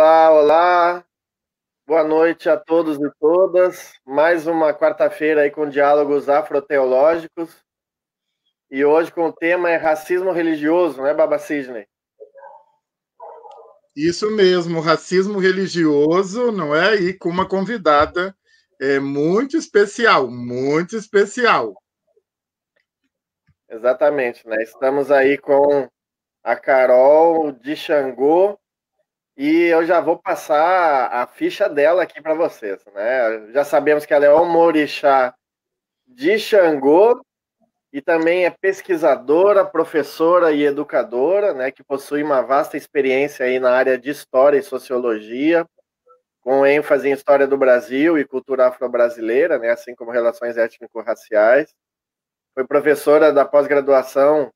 Olá, olá. Boa noite a todos e todas. Mais uma quarta-feira aí com diálogos afroteológicos. E hoje com o tema é racismo religioso, né, Baba Sidney? Isso mesmo, racismo religioso, não é? E com uma convidada muito especial, muito especial. Exatamente, né? Estamos aí com a Carol de Xangô e eu já vou passar a ficha dela aqui para vocês, né? Já sabemos que ela é uma orixá de Xangô e também é pesquisadora, professora e educadora, né, que possui uma vasta experiência aí na área de história e sociologia, com ênfase em história do Brasil e cultura afro-brasileira, né, assim como relações étnico-raciais. Foi professora da pós-graduação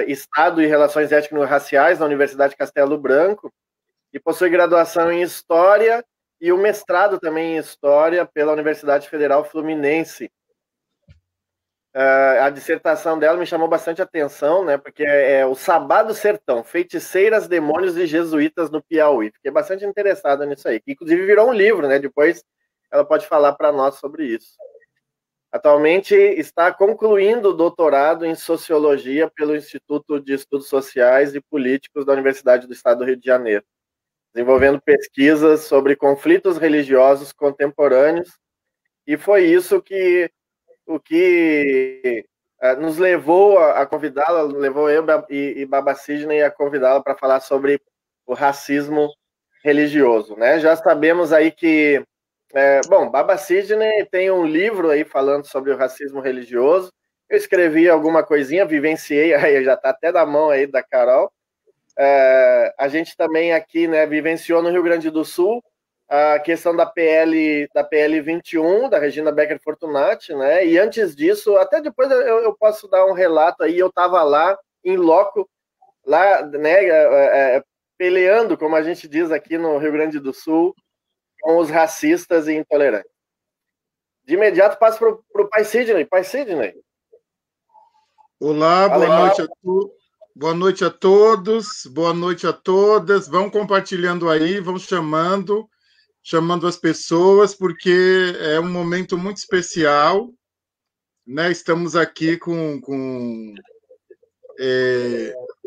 Estado e Relações Étnico-Raciais na Universidade Castelo Branco e possui graduação em História e o mestrado também em História pela Universidade Federal Fluminense. A dissertação dela me chamou bastante atenção, né? Porque é o Sabá do Sertão, Feiticeiras, Demônios e Jesuítas no Piauí. Fiquei bastante interessado nisso aí. Que inclusive virou um livro, né? Depois ela pode falar para nós sobre isso. Atualmente está concluindo o doutorado em Sociologia pelo Instituto de Estudos Sociais e Políticos da Universidade do Estado do Rio de Janeiro, desenvolvendo pesquisas sobre conflitos religiosos contemporâneos. E foi isso que nos levou a convidá-la, levou eu e Baba Sidney a convidá-la para falar sobre o racismo religioso, né? Já sabemos aí que, Baba Sidney tem um livro aí falando sobre o racismo religioso. Eu escrevi alguma coisinha, vivenciei, aí já está até na mão aí da Carol. A gente também aqui, né, vivenciou no Rio Grande do Sul a questão da PL 21, da Regina Becker Fortunati, né? E antes disso, até depois eu posso dar um relato aí, eu estava lá, em loco, lá, né, peleando, como a gente diz aqui no Rio Grande do Sul, com os racistas e intolerantes. De imediato, passo para o Pai Sidney. Pai Sidney. Olá, boa noite a todos. Boa noite a todos, boa noite a todas. Vão compartilhando aí, vão chamando as pessoas, porque é um momento muito especial, né? Estamos aqui com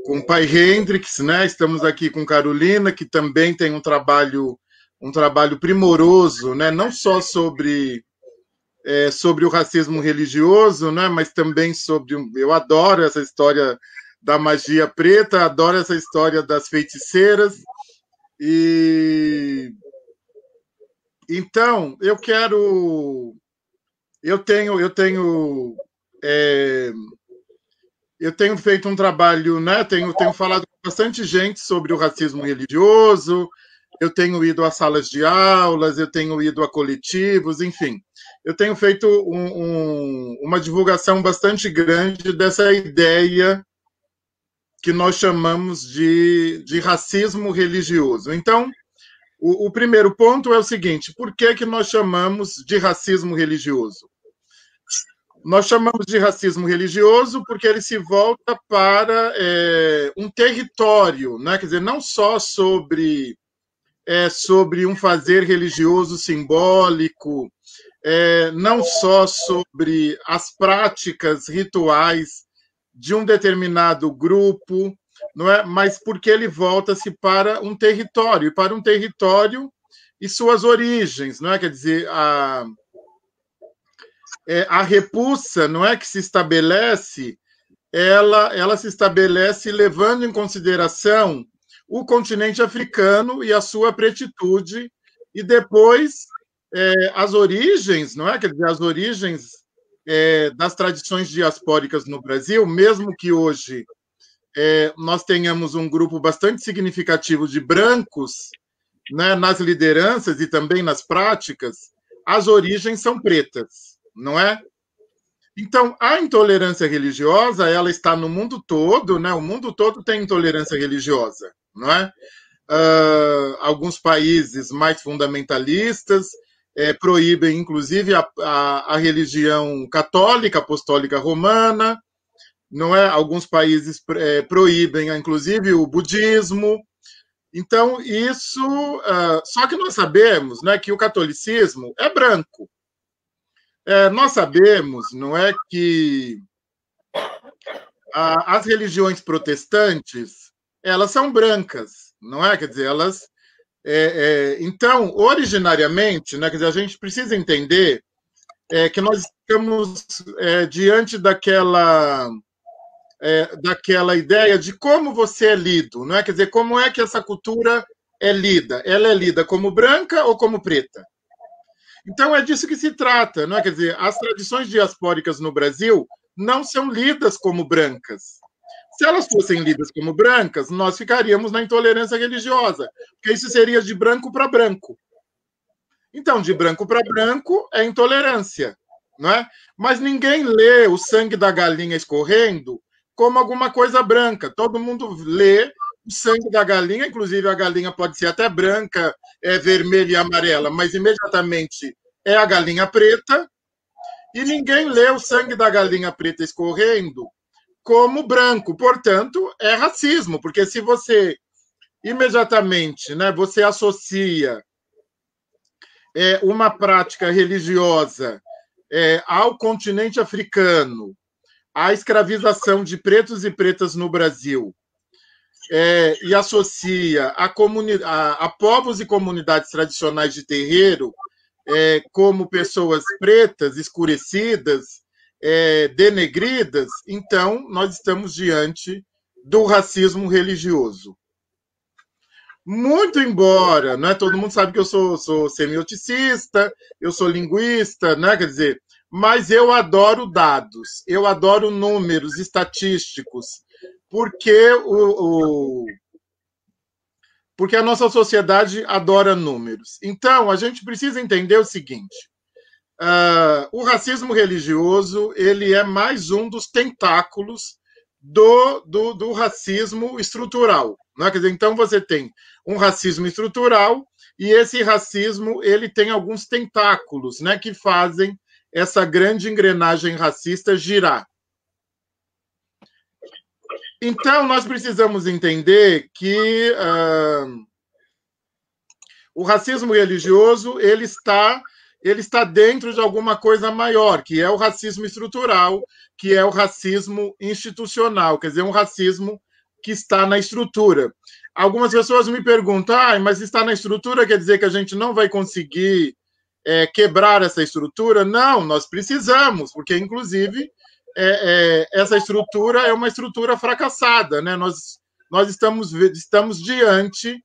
o pai Hendrix, né? Estamos aqui com Carolina, que também tem um trabalho primoroso, né? Não só sobre o racismo religioso, né? Mas também eu adoro essa história da magia preta, adoro essa história das feiticeiras. E então, eu tenho feito um trabalho, né? Tenho falado com bastante gente sobre o racismo religioso, eu tenho ido a salas de aulas, eu tenho ido a coletivos, enfim. Eu tenho feito uma divulgação bastante grande dessa ideia que nós chamamos de racismo religioso. Então, o primeiro ponto é o seguinte: por que nós chamamos de racismo religioso? Nós chamamos de racismo religioso porque ele se volta para um território, né? Quer dizer, não só sobre um fazer religioso simbólico, não só sobre as práticas rituais de um determinado grupo, não é? Mas porque ele volta-se para um território e suas origens, não é? Quer dizer, a repulsa, não é, que se estabelece, ela se estabelece levando em consideração o continente africano e a sua pretitude, e depois as origens, não é? Quer dizer, as origens das tradições diaspóricas no Brasil, mesmo que hoje nós tenhamos um grupo bastante significativo de brancos, né, nas lideranças e também nas práticas, as origens são pretas, não é? Então, a intolerância religiosa, ela está no mundo todo, né? O mundo todo tem intolerância religiosa, não é? Alguns países mais fundamentalistas proíbem, inclusive, a religião católica, apostólica romana, não é? Alguns países proíbem, inclusive, o budismo, Então, isso... só que nós sabemos, né, que o catolicismo é branco. Nós sabemos, não é, que as religiões protestantes, elas são brancas, não é? Quer dizer, elas... então, originariamente, né, quer dizer, a gente precisa entender que nós estamos diante daquela ideia de como você é lido, não é? Quer dizer, como é que essa cultura é lida? Ela é lida como branca ou como preta? Então, é disso que se trata, não é? Quer dizer, as tradições diaspóricas no Brasil não são lidas como brancas. Se elas fossem lidas como brancas, nós ficaríamos na intolerância religiosa, porque isso seria de branco para branco. Então, de branco para branco é intolerância, não é? Mas ninguém lê o sangue da galinha escorrendo como alguma coisa branca. Todo mundo lê o sangue da galinha, inclusive a galinha pode ser até branca, vermelha e amarela, mas imediatamente é a galinha preta, e ninguém lê o sangue da galinha preta escorrendo como branco. Portanto, é racismo, porque se você imediatamente, né, você associa uma prática religiosa ao continente africano, à escravização de pretos e pretas no Brasil, e associa a povos e comunidades tradicionais de terreiro como pessoas pretas, escurecidas, denegridas, então nós estamos diante do racismo religioso. Muito embora, né, todo mundo sabe que eu sou semioticista, eu sou linguista, né, quer dizer, mas eu adoro dados, eu adoro números estatísticos, porque porque a nossa sociedade adora números. Então, a gente precisa entender o seguinte: o racismo religioso ele é mais um dos tentáculos do racismo estrutural. Né? Quer dizer, então, você tem um racismo estrutural e esse racismo ele tem alguns tentáculos, né, que fazem essa grande engrenagem racista girar. Então, nós precisamos entender que o racismo religioso ele está dentro de alguma coisa maior, que é o racismo estrutural, que é o racismo institucional, quer dizer, um racismo que está na estrutura. Algumas pessoas me perguntam, mas está na estrutura quer dizer que a gente não vai conseguir quebrar essa estrutura? Não, nós precisamos, porque, inclusive, essa estrutura é uma estrutura fracassada, né? Nós estamos diante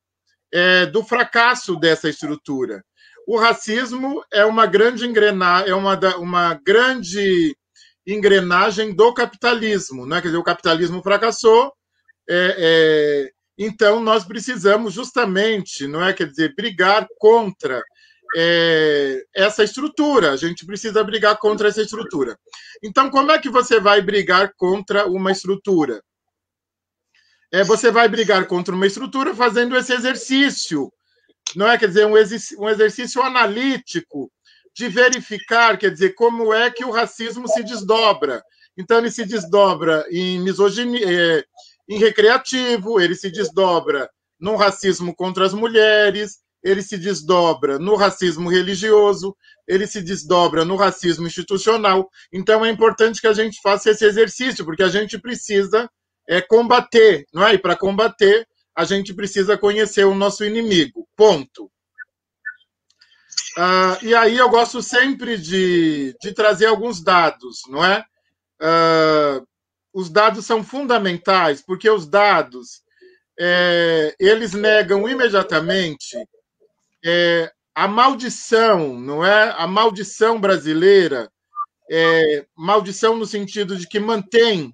do fracasso dessa estrutura. O racismo é uma grande engrenagem, uma grande engrenagem do capitalismo, né? Quer dizer, o capitalismo fracassou, então nós precisamos justamente, não é, quer dizer, brigar contra essa estrutura. A gente precisa brigar contra essa estrutura. Então, como é que você vai brigar contra uma estrutura? Você vai brigar contra uma estrutura fazendo esse exercício, não é? Quer dizer, um exercício analítico de verificar, quer dizer, como é que o racismo se desdobra. Então, ele se desdobra em misoginia, em recreativo, ele se desdobra no racismo contra as mulheres, ele se desdobra no racismo religioso, ele se desdobra no racismo institucional. Então, é importante que a gente faça esse exercício, porque a gente precisa combater, não é? E para combater, a gente precisa conhecer o nosso inimigo. Ponto. E aí eu gosto sempre de trazer alguns dados, não é? Os dados são fundamentais, porque os dados eles negam imediatamente a maldição, não é? A maldição brasileira, maldição no sentido de que mantém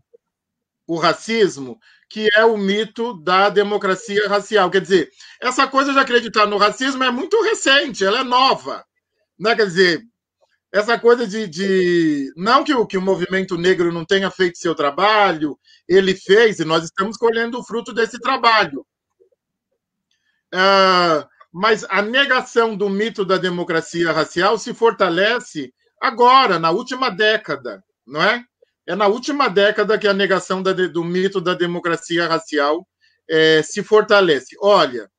o racismo, que é o mito da democracia racial. Quer dizer, essa coisa de acreditar no racismo é muito recente, ela é nova. Né? Quer dizer, essa coisa de... Não que o movimento negro não tenha feito seu trabalho, ele fez, e nós estamos colhendo o fruto desse trabalho. Mas a negação do mito da democracia racial se fortalece agora, na última década, não é? É na última década que a negação do mito da democracia racial se fortalece. Olha,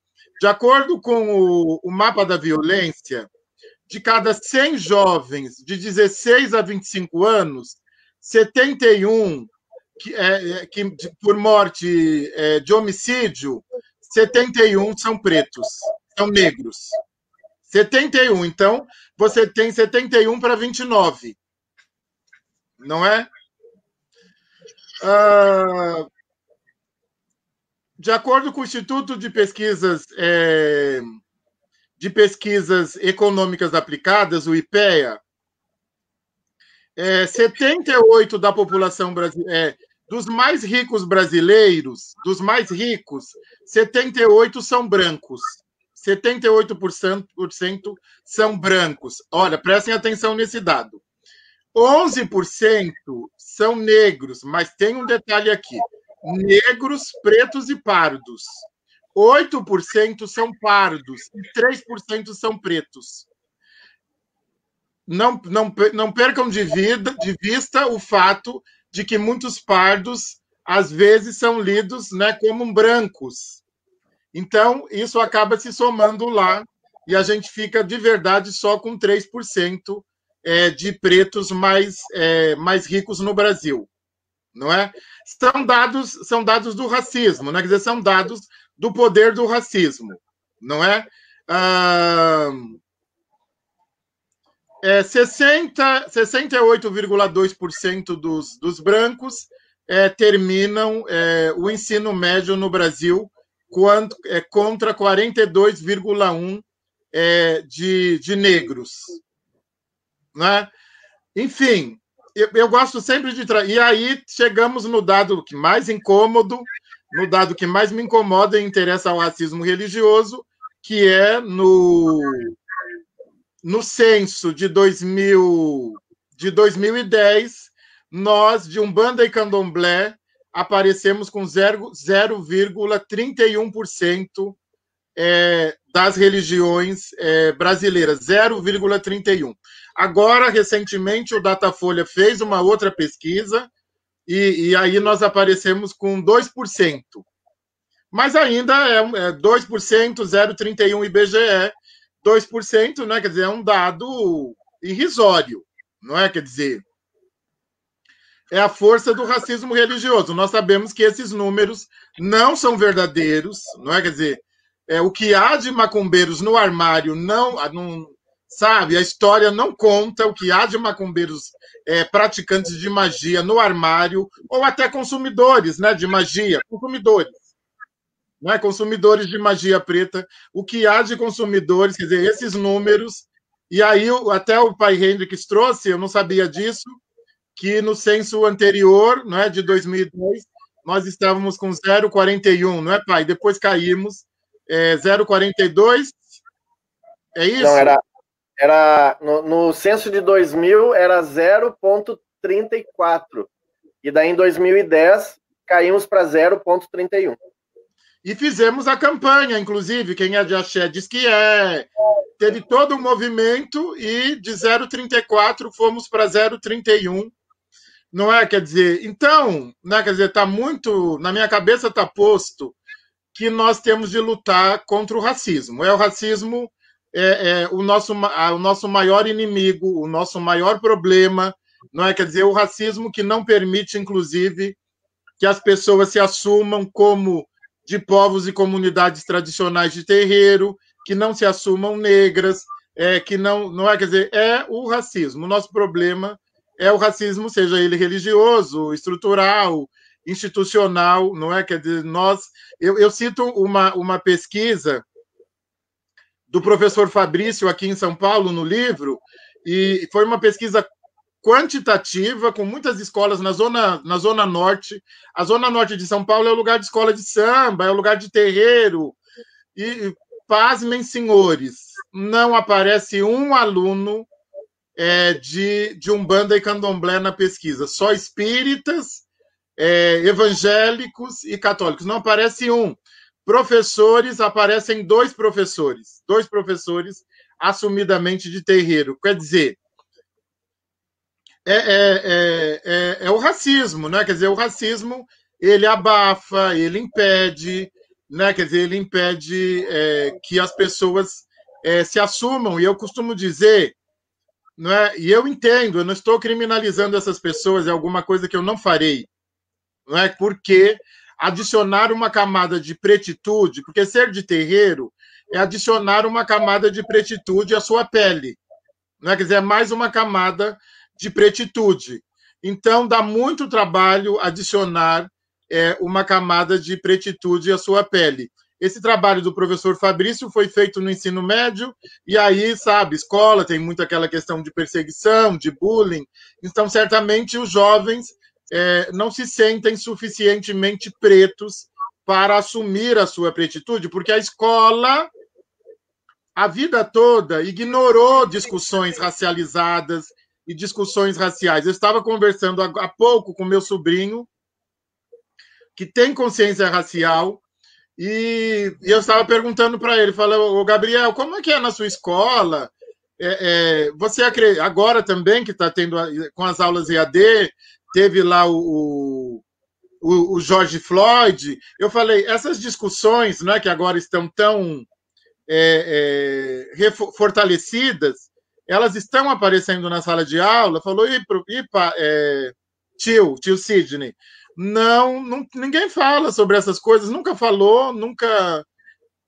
De acordo com o mapa da violência, de cada 100 jovens de 16 a 25 anos, 71 por morte de homicídio, 71 são pretos, são negros. 71. Então, você tem 71 para 29. Não é? De acordo com o Instituto de Pesquisas Econômicas Aplicadas, o IPEA, 78% da população brasileira, dos mais ricos brasileiros, dos mais ricos, 78% são brancos. 78% são brancos. Olha, prestem atenção nesse dado. 11% são negros, mas tem um detalhe aqui. Negros, pretos e pardos. 8% são pardos e 3% são pretos. Não percam de vista o fato de que muitos pardos, às vezes, são lidos, né, como brancos. Então, isso acaba se somando lá e a gente fica, de verdade, só com 3% de pretos mais ricos no Brasil. Não é? São dados do racismo, né? Quer dizer, são dados do poder do racismo. Não é? 68,2% dos brancos terminam o ensino médio no Brasil contra 42,1% de negros. Né? Enfim, eu gosto sempre de... E aí chegamos no dado que mais incômodo, no dado que mais me incomoda e interessa ao racismo religioso, que é no censo de 2010, nós, de Umbanda e Candomblé, aparecemos com 0,31% das religiões brasileiras, 0,31%. Agora, recentemente, o Datafolha fez uma outra pesquisa e aí nós aparecemos com 2%. Mas ainda é 2%, 0,31% IBGE, 2%, né? Quer dizer, é um dado irrisório, não é? Quer dizer, é a força do racismo religioso. Nós sabemos que esses números não são verdadeiros, não é? Quer dizer, o que há de macumbeiros no armário não sabe, a história não conta o que há de macumbeiros praticantes de magia no armário, ou até consumidores, né, de magia, consumidores de magia preta, o que há de consumidores, quer dizer, esses números, e aí até o pai Hendrix trouxe, eu não sabia disso, que no censo anterior, não é, de 2010, nós estávamos com 0,41, não é, pai? Depois caímos, 0,42, é isso? Não, era no censo de 2000 era 0,34, e daí em 2010 caímos para 0,31. E fizemos a campanha, inclusive, quem é de axé diz que teve todo um movimento e de 0,34 fomos para 0,31, não é? Quer dizer, então, né, quer dizer, tá muito, na minha cabeça está posto que nós temos de lutar contra o racismo. O racismo o nosso maior inimigo, o nosso maior problema, não é? Quer dizer, o racismo que não permite, inclusive, que as pessoas se assumam como de povos e comunidades tradicionais de terreiro, que não se assumam negras, que não é, quer dizer, é o racismo. O nosso problema é o racismo, seja ele religioso, estrutural, institucional, não é? Quer dizer, eu cito uma pesquisa do professor Fabrício aqui em São Paulo, no livro, e foi uma pesquisa quantitativa, com muitas escolas na Zona Norte. A Zona Norte de São Paulo é o lugar de escola de samba, é o lugar de terreiro. E, pasmem, senhores, não aparece um aluno de Umbanda e Candomblé na pesquisa. Só espíritas, evangélicos e católicos. Não aparece um. Professores, aparecem dois professores assumidamente de terreiro. Quer dizer, é o racismo, né? Quer dizer, o racismo ele abafa, ele impede, né? Quer dizer, ele impede que as pessoas se assumam. E eu costumo dizer, não é? E eu entendo, eu não estou criminalizando essas pessoas, é alguma coisa que eu não farei, não é? Porque adicionar uma camada de pretitude, porque ser de terreiro é adicionar uma camada de pretitude à sua pele, não é? Quer dizer, é mais uma camada de pretitude. Então, dá muito trabalho adicionar uma camada de pretitude à sua pele. Esse trabalho do professor Fabrício foi feito no ensino médio, e aí, sabe, escola tem muito aquela questão de perseguição, de bullying, então, certamente, os jovens não se sentem suficientemente pretos para assumir a sua pretitude, porque a escola, a vida toda, ignorou discussões racializadas e discussões raciais. Eu estava conversando há pouco com meu sobrinho, que tem consciência racial, e eu estava perguntando para ele, falou, ô Gabriel, como é que é na sua escola? Você agora também, que está tendo com as aulas EAD, teve lá o George Floyd, eu falei, essas discussões, né, que agora estão tão fortalecidas, elas estão aparecendo na sala de aula, falou, tio Sidney, não, ninguém fala sobre essas coisas, nunca falou, nunca,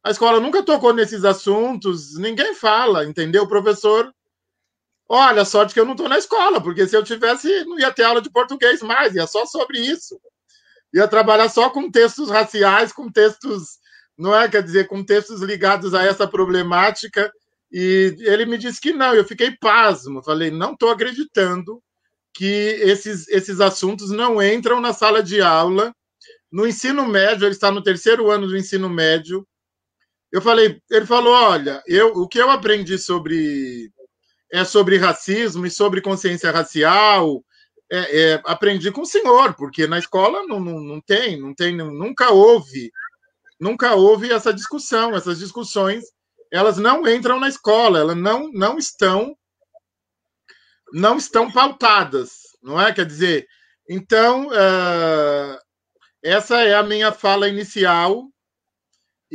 a escola nunca tocou nesses assuntos, ninguém fala, entendeu? O professor, olha, sorte que eu não estou na escola, porque se eu tivesse, não ia ter aula de português mais, ia só sobre isso. Ia trabalhar só com textos raciais, com textos, não é? Quer dizer, com textos ligados a essa problemática. E ele me disse que não, eu fiquei pasmo. Falei, não estou acreditando que esses assuntos não entram na sala de aula. No ensino médio, ele está no 3º ano do ensino médio. Ele falou, olha, o que eu aprendi sobre racismo e sobre consciência racial, aprendi com o senhor, porque na escola não tem, nunca houve essa discussão, essas discussões, elas não entram na escola, elas não estão pautadas, não é? Quer dizer, então, essa é a minha fala inicial,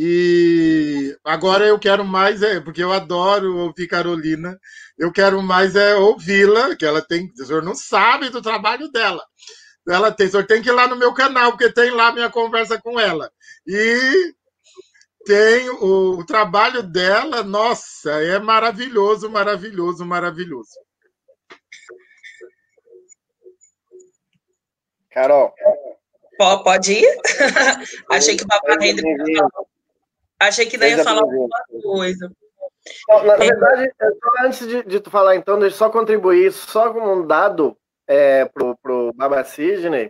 e agora eu quero mais, porque eu adoro ouvir Carolina, eu quero mais ouvi-la, que ela tem, o senhor não sabe do trabalho dela. O senhor tem que ir lá no meu canal, porque tem lá minha conversa com ela. E tem o trabalho dela, nossa, é maravilhoso, maravilhoso, maravilhoso. Carol. Pode ir? Achei que o Babá Hendrix achei que daí ia falar alguma coisa. Não, na verdade, antes de tu falar, então, deixa eu só contribuir, só como um dado pro Baba Sidney,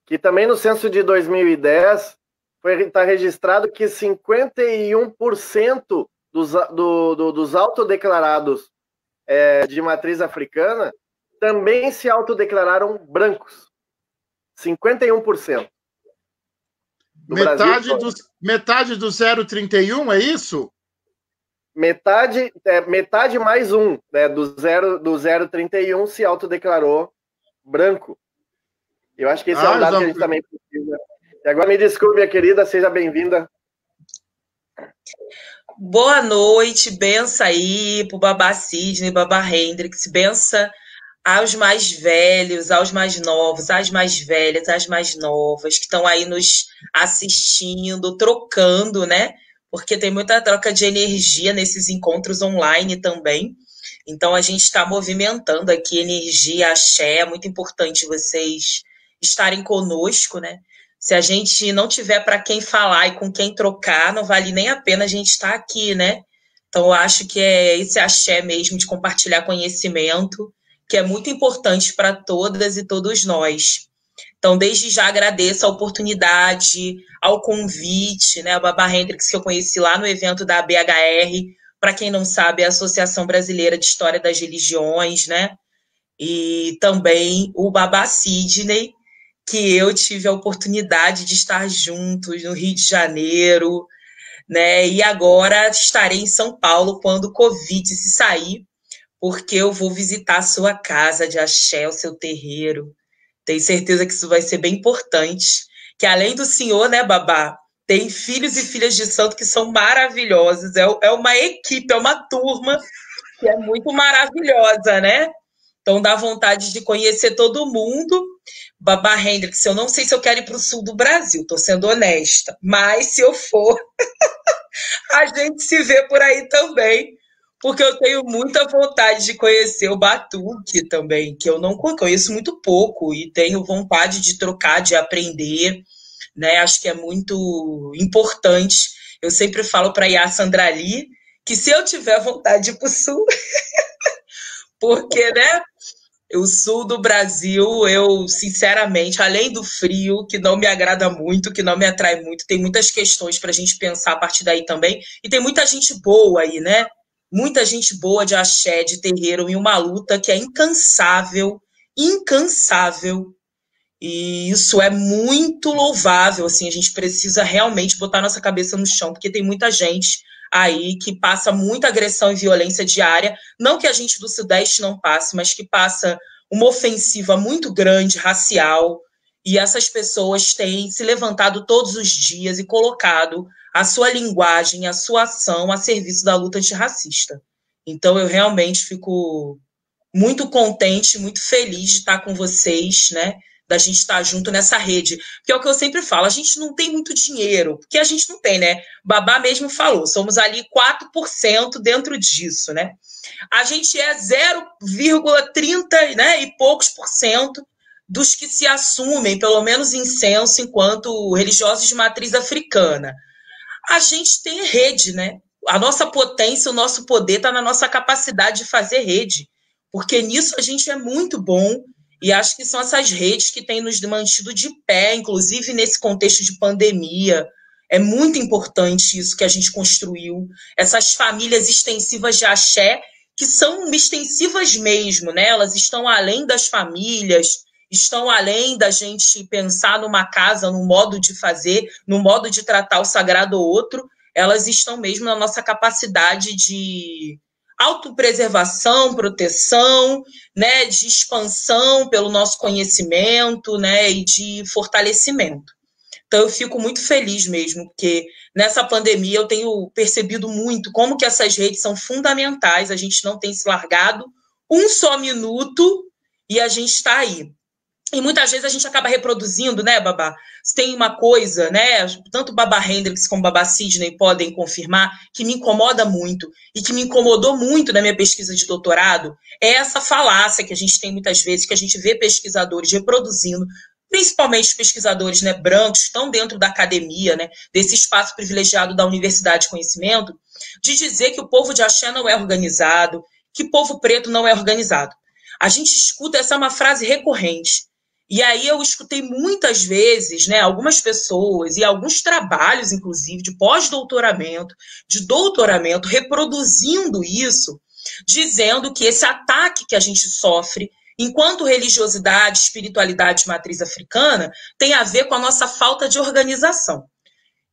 que também no censo de 2010 está registrado que 51% dos autodeclarados de matriz africana também se autodeclararam brancos. 51%. Metade do 0,31, é isso? Metade mais um, né, do 0,31 se autodeclarou branco. Eu acho que esse é um dado que a gente também precisa. E agora me desculpe, minha querida, seja bem-vinda. Boa noite, benção aí pro Babá Sidney, Babá Hendrix, benção aos mais velhos, aos mais novos, às mais velhas, às mais novas, que estão aí nos assistindo, trocando, né? Porque tem muita troca de energia nesses encontros online também. Então, a gente está movimentando aqui energia, axé. É muito importante vocês estarem conosco, né? Se a gente não tiver para quem falar e com quem trocar, não vale nem a pena a gente estar aqui, né? Então, eu acho que é esse axé mesmo de compartilhar conhecimento, que é muito importante para todas e todos nós. Então, desde já agradeço a oportunidade, ao convite, né? A Babá Hendrix, que eu conheci lá no evento da BHR, para quem não sabe, é a Associação Brasileira de História das Religiões, né? E também o Babá Sidney, que eu tive a oportunidade de estar juntos no Rio de Janeiro, né? E agora estarei em São Paulo quando o Covid se sair, porque eu vou visitar a sua casa de axé, o seu terreiro. Tenho certeza que isso vai ser bem importante, que além do senhor, né, Babá, Tem filhos e filhas de santo que são maravilhosos. É uma equipe, é uma turma que é muito maravilhosa, né? Então dá vontade de conhecer todo mundo. Babá Hendrix, eu não sei se eu quero ir para o sul do Brasil, estou sendo honesta, mas se eu for, a gente se vê por aí também, porque eu tenho muita vontade de conhecer o batuque também, que eu não conheço muito pouco e tenho vontade de trocar, de aprender, né? Acho que é muito importante. Eu sempre falo para a Yassa Andrali que se eu tiver vontade de ir para o sul, porque, né? O sul do Brasil, eu, sinceramente, além do frio, que não me agrada muito, que não me atrai muito, tem muitas questões para a gente pensar a partir daí também. E tem muita gente boa aí, né? Muita gente boa de axé, de terreiro, e uma luta que é incansável, incansável. E isso é muito louvável, assim, a gente precisa realmente botar nossa cabeça no chão, porque tem muita gente aí que passa muita agressão e violência diária, não que a gente do Sudeste não passe, mas que passa uma ofensiva muito grande, racial, e essas pessoas têm se levantado todos os dias e colocado a sua linguagem, a sua ação a serviço da luta antirracista. Então eu realmente fico muito contente, muito feliz de estar com vocês, né? Da gente estar junto nessa rede. Porque é o que eu sempre falo, a gente não tem muito dinheiro, porque a gente não tem, né? Babá mesmo falou, somos ali 4% dentro disso, né? A gente é 0,30, né, e poucos por cento dos que se assumem, pelo menos em censo, enquanto religiosos de matriz africana. A gente tem rede, né? A nossa potência, o nosso poder está na nossa capacidade de fazer rede, porque nisso a gente é muito bom. E acho que são essas redes que têm nos mantido de pé, inclusive nesse contexto de pandemia. É muito importante isso que a gente construiu. Essas famílias extensivas de axé, que são extensivas mesmo, né? Elas estão além das famílias, estão além da gente pensar numa casa, num modo de fazer, num modo de tratar o sagrado ou outro. Elas estão mesmo na nossa capacidade de autopreservação, proteção, né, de expansão pelo nosso conhecimento, né, e de fortalecimento. Então eu fico muito feliz mesmo, porque nessa pandemia eu tenho percebido muito como que essas redes são fundamentais, a gente não tem se largado um só minuto e a gente está aí. E muitas vezes a gente acaba reproduzindo, né, Babá? Se tem uma coisa, né, tanto Babá Hendrix como Babá Sidney podem confirmar, que me incomoda muito e que me incomodou muito na minha pesquisa de doutorado, é essa falácia que a gente tem muitas vezes, que a gente vê pesquisadores reproduzindo, principalmente os pesquisadores, né, brancos, que estão dentro da academia, né, desse espaço privilegiado da universidade de conhecimento, de dizer que o povo de axé não é organizado, que o povo preto não é organizado. A gente escuta, essa é uma frase recorrente. E aí eu escutei muitas vezes, né, algumas pessoas e alguns trabalhos, inclusive, de pós-doutoramento, de doutoramento, reproduzindo isso, dizendo que esse ataque que a gente sofre, enquanto religiosidade, espiritualidade de matriz africana, tem a ver com a nossa falta de organização.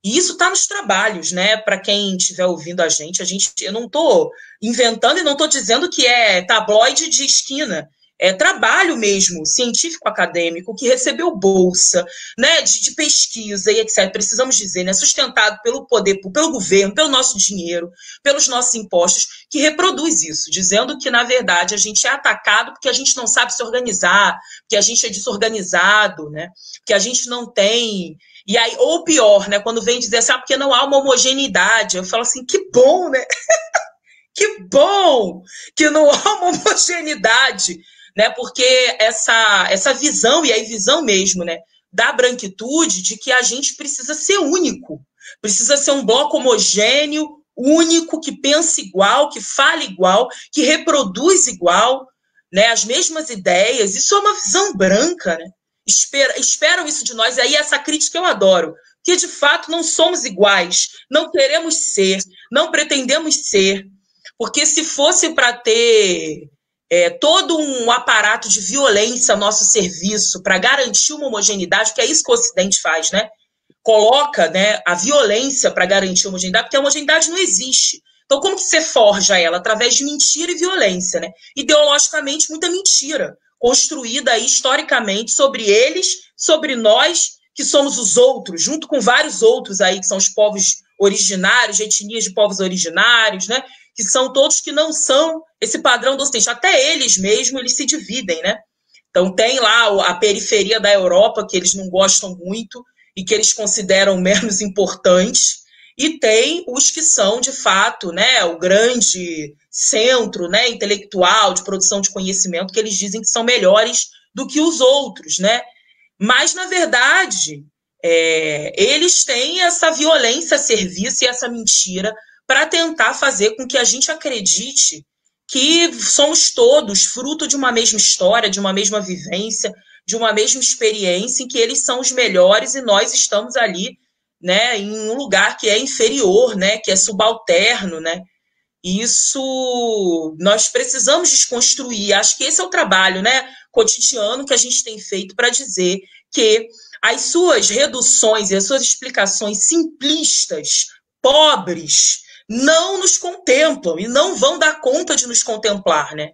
E isso está nos trabalhos, né? Para quem estiver ouvindo a gente, eu não estou inventando e não estou dizendo que é tabloide de esquina. É trabalho mesmo, científico-acadêmico, que recebeu bolsa, né, de pesquisa e etc. Precisamos dizer, né, sustentado pelo poder, pelo governo, pelo nosso dinheiro, pelos nossos impostos, que reproduz isso, dizendo que, na verdade, a gente é atacado porque a gente não sabe se organizar, que a gente é desorganizado, né, que a gente não tem... E aí, ou pior, né, quando vem dizer assim, porque não há uma homogeneidade, eu falo assim, que bom, né? Que bom que não há uma homogeneidade, né? Porque essa visão, e aí visão mesmo, né, da branquitude, de que a gente precisa ser único, precisa ser um bloco homogêneo, único, que pensa igual, que fala igual, que reproduz igual, né, as mesmas ideias. Isso é uma visão branca, né? Esperam isso de nós, e aí essa crítica eu adoro, que de fato não somos iguais, não queremos ser, não pretendemos ser, porque se fosse para ter todo um aparato de violência a nosso serviço para garantir uma homogeneidade, que é isso que o Ocidente faz, né? Coloca, né, a violência para garantir a homogeneidade, porque a homogeneidade não existe. Então, como que você forja ela? Através de mentira e violência, né? Ideologicamente, muita mentira, construída aí, historicamente sobre eles, sobre nós, que somos os outros, junto com vários outros aí, que são os povos originários, etnias de povos originários, né? Que são todos que não são esse padrão do Ocidente. Até eles mesmos, eles se dividem, né? Então tem lá a periferia da Europa, que eles não gostam muito e que eles consideram menos importantes, e tem os que são, de fato, né, o grande centro, né, intelectual de produção de conhecimento, que eles dizem que são melhores do que os outros, né? Mas, na verdade, eles têm essa violência a serviço e essa mentira para tentar fazer com que a gente acredite que somos todos fruto de uma mesma história, de uma mesma vivência, de uma mesma experiência, em que eles são os melhores e nós estamos ali, né, em um lugar que é inferior, né, que é subalterno, né? Isso nós precisamos desconstruir. Acho que esse é o trabalho, né, cotidiano que a gente tem feito para dizer que as suas reduções e as suas explicações simplistas, pobres, não nos contemplam e não vão dar conta de nos contemplar, né?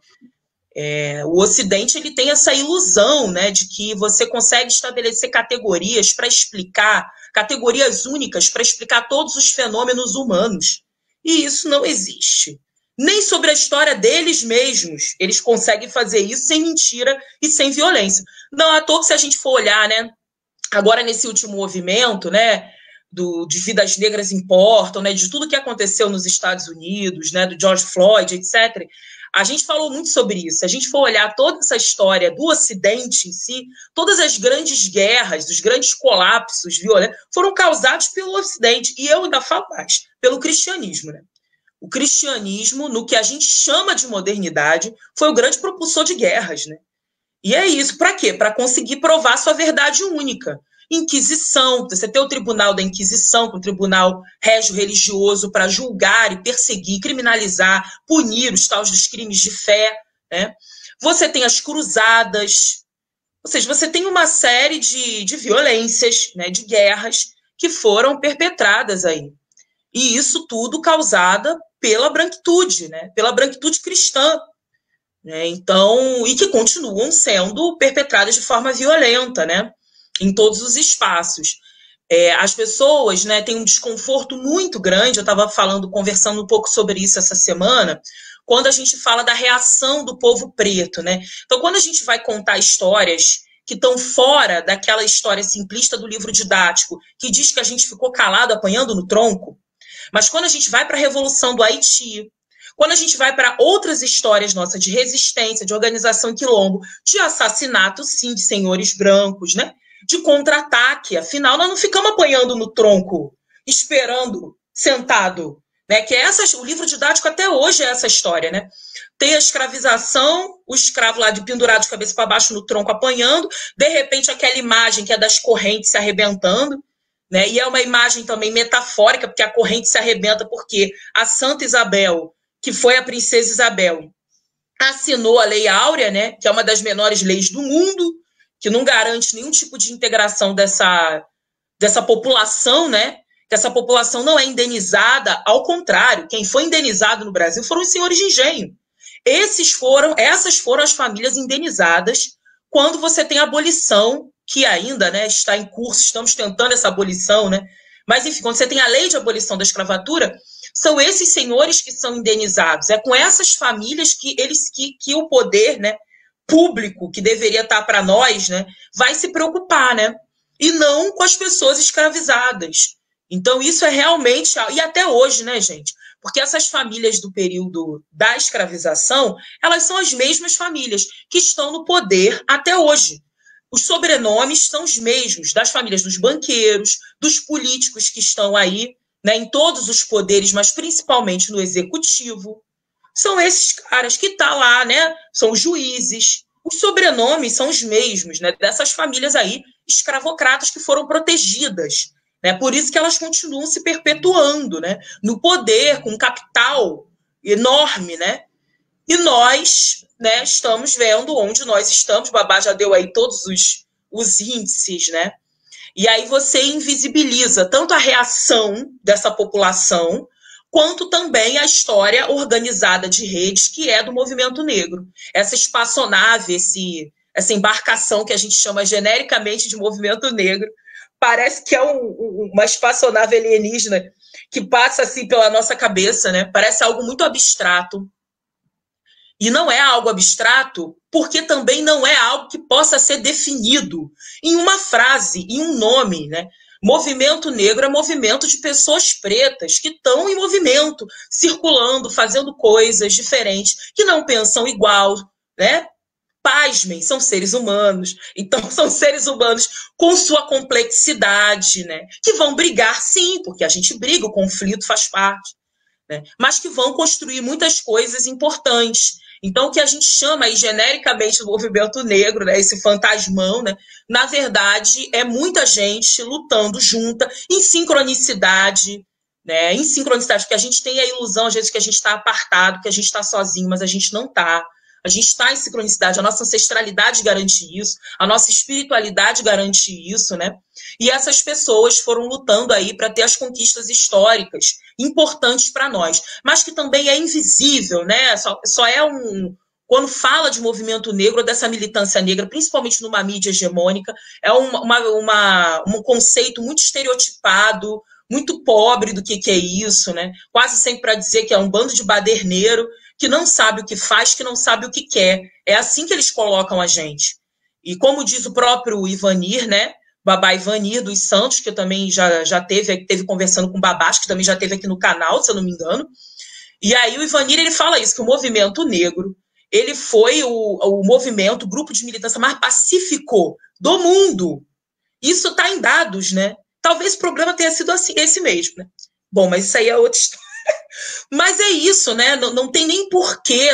O Ocidente ele tem essa ilusão, né, de que você consegue estabelecer categorias para explicar, categorias únicas para explicar todos os fenômenos humanos. E isso não existe. Nem sobre a história deles mesmos eles conseguem fazer isso sem mentira e sem violência. Não à toa que, se a gente for olhar, né, agora nesse último movimento, né, de vidas negras importam, né, de tudo que aconteceu nos Estados Unidos, né, do George Floyd, etc., a gente falou muito sobre isso. Se a gente for olhar toda essa história do Ocidente em si, todas as grandes guerras, os grandes colapsos violentos foram causados pelo Ocidente. E eu ainda falo mais, pelo cristianismo, né? O cristianismo, no que a gente chama de modernidade, foi o grande propulsor de guerras, né? E é isso. Para quê? Para conseguir provar sua verdade única. Inquisição, você tem o tribunal da Inquisição, que é um tribunal régio-religioso para julgar e perseguir, criminalizar, punir os tais dos crimes de fé, né? Você tem as cruzadas, ou seja, você tem uma série de violências, né, de guerras que foram perpetradas aí. E isso tudo causada pela branquitude, né, pela branquitude cristã, né? Então, e que continuam sendo perpetradas de forma violenta, né, em todos os espaços. As pessoas, né, têm um desconforto muito grande. Eu estava conversando um pouco sobre isso essa semana, quando a gente fala da reação do povo preto, né? Então, quando a gente vai contar histórias que estão fora daquela história simplista do livro didático, que diz que a gente ficou calado apanhando no tronco, mas quando a gente vai para a Revolução do Haiti, quando a gente vai para outras histórias nossas de resistência, de organização em quilombo, de assassinato, sim, de senhores brancos, né? De contra-ataque, afinal, nós não ficamos apanhando no tronco, esperando, sentado, né? Que o livro didático até hoje é essa história, né? Tem a escravização, o escravo lá pendurado de cabeça para baixo no tronco apanhando, de repente aquela imagem que é das correntes se arrebentando, né? E é uma imagem também metafórica, porque a corrente se arrebenta porque a Santa Isabel, que foi a princesa Isabel, assinou a Lei Áurea, né? Que é uma das menores leis do mundo, que não garante nenhum tipo de integração dessa população, né? Que essa população não é indenizada, ao contrário, quem foi indenizado no Brasil foram os senhores de engenho. Essas foram as famílias indenizadas quando você tem a abolição, que ainda, né, está em curso, estamos tentando essa abolição, né? Mas, enfim, quando você tem a lei de abolição da escravatura, são esses senhores que são indenizados. É com essas famílias que o poder, né, público, que deveria estar para nós, né, vai se preocupar, né? E não com as pessoas escravizadas. Então, isso é realmente... E até hoje, né, gente? Porque essas famílias do período da escravização, elas são as mesmas famílias que estão no poder até hoje. Os sobrenomes são os mesmos das famílias dos banqueiros, dos políticos que estão aí, né, em todos os poderes, mas principalmente no executivo. São esses caras que estão lá, né? São os juízes. Os sobrenomes são os mesmos, né? Dessas famílias aí escravocratas que foram protegidas, né? Por isso que elas continuam se perpetuando, né? No poder, com um capital enorme, né? E nós, né, estamos vendo onde nós estamos. O Babá já deu aí todos os índices, né? E aí você invisibiliza tanto a reação dessa população, quanto também a história organizada de redes, que é do movimento negro. Essa espaçonave, essa embarcação que a gente chama genericamente de movimento negro, parece que é uma espaçonave alienígena que passa assim pela nossa cabeça, né? Parece algo muito abstrato. E não é algo abstrato porque também não é algo que possa ser definido em uma frase, em um nome, né? Movimento negro é movimento de pessoas pretas que estão em movimento, circulando, fazendo coisas diferentes, que não pensam igual, né? Pasmem, são seres humanos. Então, são seres humanos com sua complexidade, né? Que vão brigar, sim, porque a gente briga, o conflito faz parte, né? Mas que vão construir muitas coisas importantes. Então, o que a gente chama aí, genericamente, do movimento negro, né, esse fantasmão, né, na verdade, é muita gente lutando junta, em sincronicidade, né, porque a gente tem a ilusão, às vezes, que a gente está apartado, que a gente está sozinho, mas a gente não está. A gente está em sincronicidade, a nossa ancestralidade garante isso, a nossa espiritualidade garante isso, né? E essas pessoas foram lutando aí para ter as conquistas históricas importantes para nós, mas que também é invisível, né? Só é quando fala de movimento negro, dessa militância negra, principalmente numa mídia hegemônica, é um conceito muito estereotipado, muito pobre do que é isso, né? Quase sempre para dizer que é um bando de baderneiro que não sabe o que faz, que não sabe o que quer. É assim que eles colocam a gente. E como diz o próprio Ivanir, né? Babá Ivanir dos Santos, que eu também já teve conversando com o Babás, que também já teve aqui no canal, se eu não me engano. E aí o Ivanir, ele fala isso, que o movimento negro, ele foi o movimento, o grupo de militância mais pacífico do mundo. Isso está em dados, né? Talvez o problema tenha sido assim, esse mesmo, né? Bom, mas isso aí é outra história. Mas é isso, né? Não tem nem porquê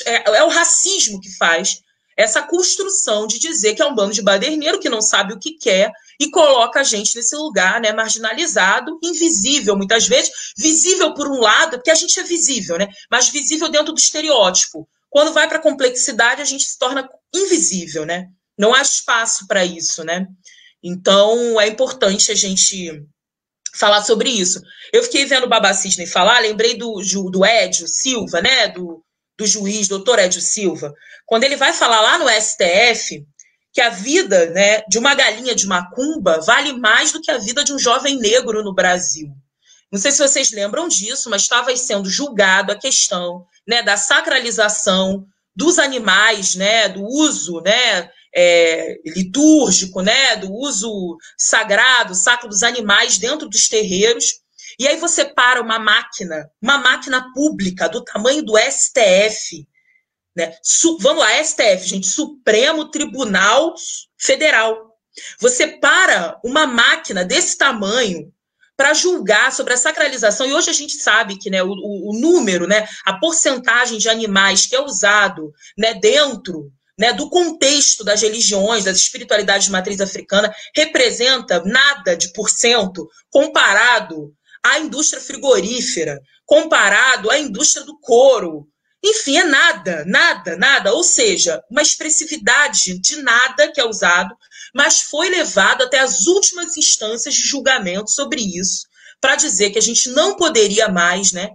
é o racismo que faz essa construção de dizer que é um bando de baderneiro que não sabe o que quer e coloca a gente nesse lugar, né, marginalizado, invisível, muitas vezes, visível por um lado, porque a gente é visível, né? Mas visível dentro do estereótipo. Quando vai para a complexidade, a gente se torna invisível, né? Não há espaço para isso, né? Então, é importante a gente falar sobre isso. Eu fiquei vendo o Babá Cisne falar, lembrei do Edio Silva, né, do juiz, doutor Edio Silva, quando ele vai falar lá no STF que a vida, né, de uma galinha de macumba vale mais do que a vida de um jovem negro no Brasil. Não sei se vocês lembram disso, mas estava sendo julgado a questão, né, da sacralização dos animais, né, do uso, né, litúrgico, né, do uso sagrado, sacro dos animais dentro dos terreiros. E aí você para uma máquina pública do tamanho do STF, né? Vamos lá, STF, gente, Supremo Tribunal Federal. Você para uma máquina desse tamanho para julgar sobre a sacralização, e hoje a gente sabe que, né, o número, né, a porcentagem de animais que é usado, né, dentro, né, do contexto das religiões, das espiritualidades de matriz africana, representa nada de porcento comparado à indústria frigorífera, comparado à indústria do couro. Enfim, é nada, nada, nada. Ou seja, uma expressividade de nada que é usado, mas foi levado até as últimas instâncias de julgamento sobre isso, para dizer que a gente não poderia mais, né,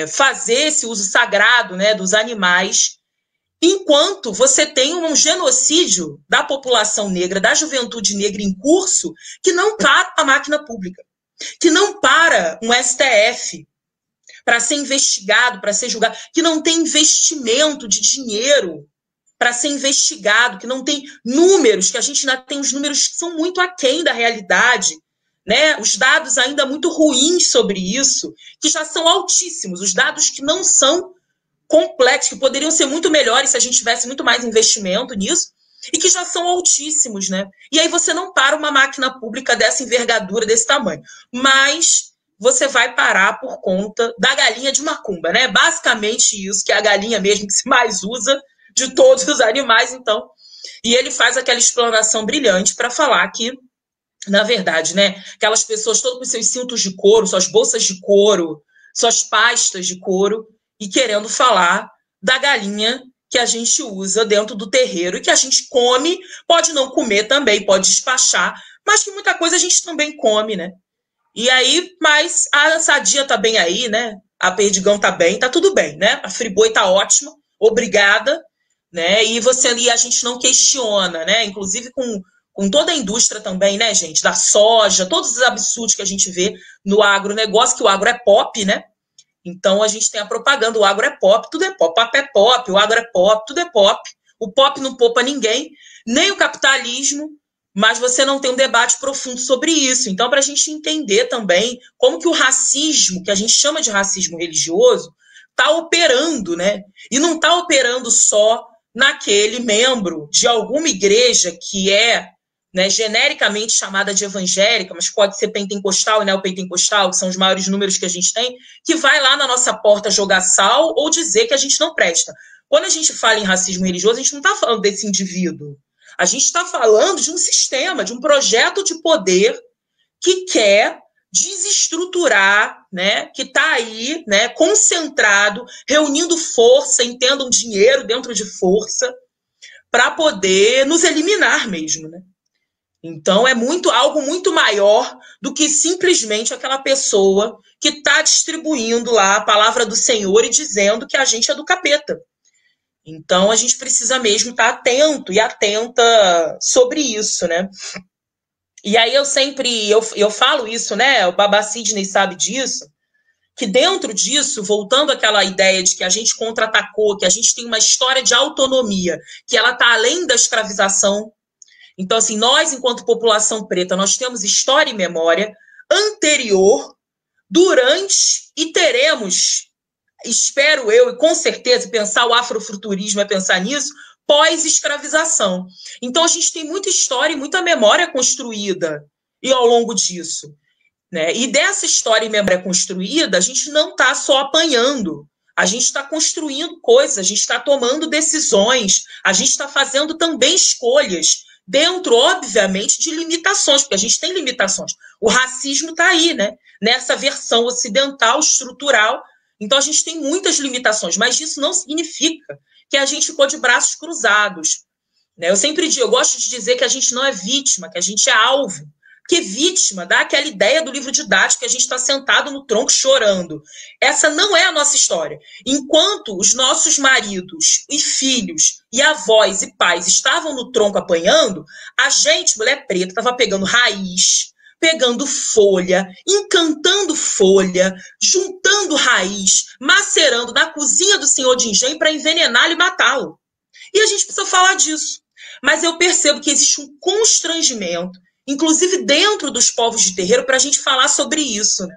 fazer esse uso sagrado, né, dos animais, enquanto você tem um genocídio da população negra, da juventude negra em curso, que não para a máquina pública, que não para um STF para ser investigado, para ser julgado, que não tem investimento de dinheiro para ser investigado, que não tem números, que a gente ainda tem os números que são muito aquém da realidade, né? Os dados ainda muito ruins sobre isso, que já são altíssimos, os dados que não são complexos, que poderiam ser muito melhores se a gente tivesse muito mais investimento nisso, e que já são altíssimos, né? E aí você não para uma máquina pública dessa envergadura, desse tamanho. Mas você vai parar por conta da galinha de macumba, né? Basicamente isso, que é a galinha mesmo que se mais usa de todos os animais, então. E ele faz aquela exploração brilhante para falar que, na verdade, né, aquelas pessoas todas com seus cintos de couro, suas bolsas de couro, suas pastas de couro, e querendo falar da galinha que a gente usa dentro do terreiro e que a gente come, pode não comer também, pode despachar, mas que muita coisa a gente também come, né? E aí, mas a Sadia tá bem aí, né? A Perdigão tá bem, tá tudo bem, né? A Friboi tá ótima, obrigada, né? E a gente não questiona, né? Inclusive com com toda a indústria também, né, gente, da soja, todos os absurdos que a gente vê no agronegócio, que o agro é pop, né? Então a gente tem a propaganda, o agro é pop, tudo é pop, papo é pop, o agro é pop, tudo é pop. O pop não poupa ninguém, nem o capitalismo, mas você não tem um debate profundo sobre isso. Então, para a gente entender também como que o racismo, que a gente chama de racismo religioso, está operando, né? E não está operando só naquele membro de alguma igreja que é, né, genericamente chamada de evangélica, mas pode ser pentecostal e neopentecostal, que são os maiores números que a gente tem, que vai lá na nossa porta jogar sal ou dizer que a gente não presta. Quando a gente fala em racismo religioso, a gente não está falando desse indivíduo. A gente está falando de um sistema, de um projeto de poder que quer desestruturar, né, que está aí, né, concentrado, reunindo força, entendam, dinheiro dentro de força, para poder nos eliminar mesmo, né? Então é algo muito maior do que simplesmente aquela pessoa que está distribuindo lá a palavra do Senhor e dizendo que a gente é do capeta. Então a gente precisa mesmo estar atento e atenta sobre isso, né? E aí eu falo isso, né? O Baba Sidney sabe disso, que dentro disso, voltando àquela ideia de que a gente contra-atacou, que a gente tem uma história de autonomia, que ela está além da escravização. Então, assim, nós, enquanto população preta, nós temos história e memória anterior, durante e teremos, espero eu, e com certeza, pensar o afrofuturismo é pensar nisso, pós-escravização. Então, a gente tem muita história e muita memória construída e ao longo disso, né? E dessa história e memória construída, a gente não está só apanhando, a gente está construindo coisas, a gente está tomando decisões, a gente está fazendo também escolhas, dentro, obviamente, de limitações, porque a gente tem limitações. O racismo está aí, né? Nessa versão ocidental, estrutural. Então, a gente tem muitas limitações, mas isso não significa que a gente ficou de braços cruzados, né? Eu sempre digo, eu gosto de dizer que a gente não é vítima, que a gente é alvo. Porque vítima dá aquela ideia do livro didático que a gente está sentado no tronco chorando. Essa não é a nossa história. Enquanto os nossos maridos e filhos e avós e pais estavam no tronco apanhando, a gente, mulher preta, estava pegando raiz, pegando folha, encantando folha, juntando raiz, macerando na cozinha do senhor de engenho para envenená-lo e matá-lo. E a gente precisa falar disso. Mas eu percebo que existe um constrangimento, inclusive dentro dos povos de terreiro, para a gente falar sobre isso, né?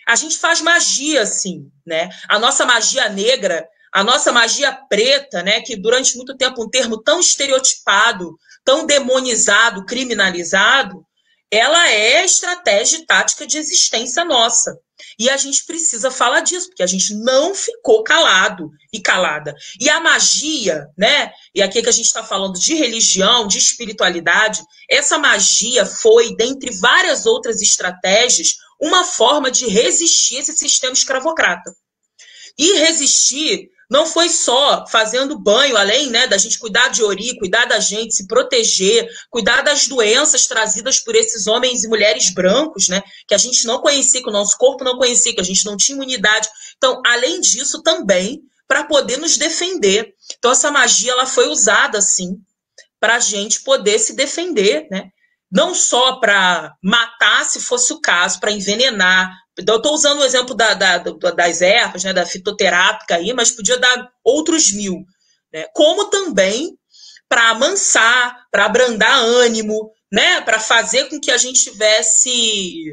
A gente faz magia, assim, né? A nossa magia negra, a nossa magia preta, né? Que durante muito tempo um termo tão estereotipado, tão demonizado, criminalizado, ela é estratégia e tática de existência nossa. E a gente precisa falar disso, porque a gente não ficou calado e calada. E a magia, né? E aqui que a gente está falando de religião, de espiritualidade, essa magia foi, dentre várias outras estratégias, uma forma de resistir a esse sistema escravocrata. E resistir não foi só fazendo banho, além, né, da gente cuidar de ori, cuidar da gente, se proteger, cuidar das doenças trazidas por esses homens e mulheres brancos, né, que a gente não conhecia, que o nosso corpo não conhecia, que a gente não tinha imunidade. Então, além disso, também, para poder nos defender. Então, essa magia ela foi usada, assim, para a gente poder se defender, né? Não só para matar, se fosse o caso, para envenenar. Eu estou usando o exemplo das ervas, né, da fitoterápica aí, mas podia dar outros 1000. Né? Como também para amansar, para abrandar ânimo, né, para fazer com que a gente tivesse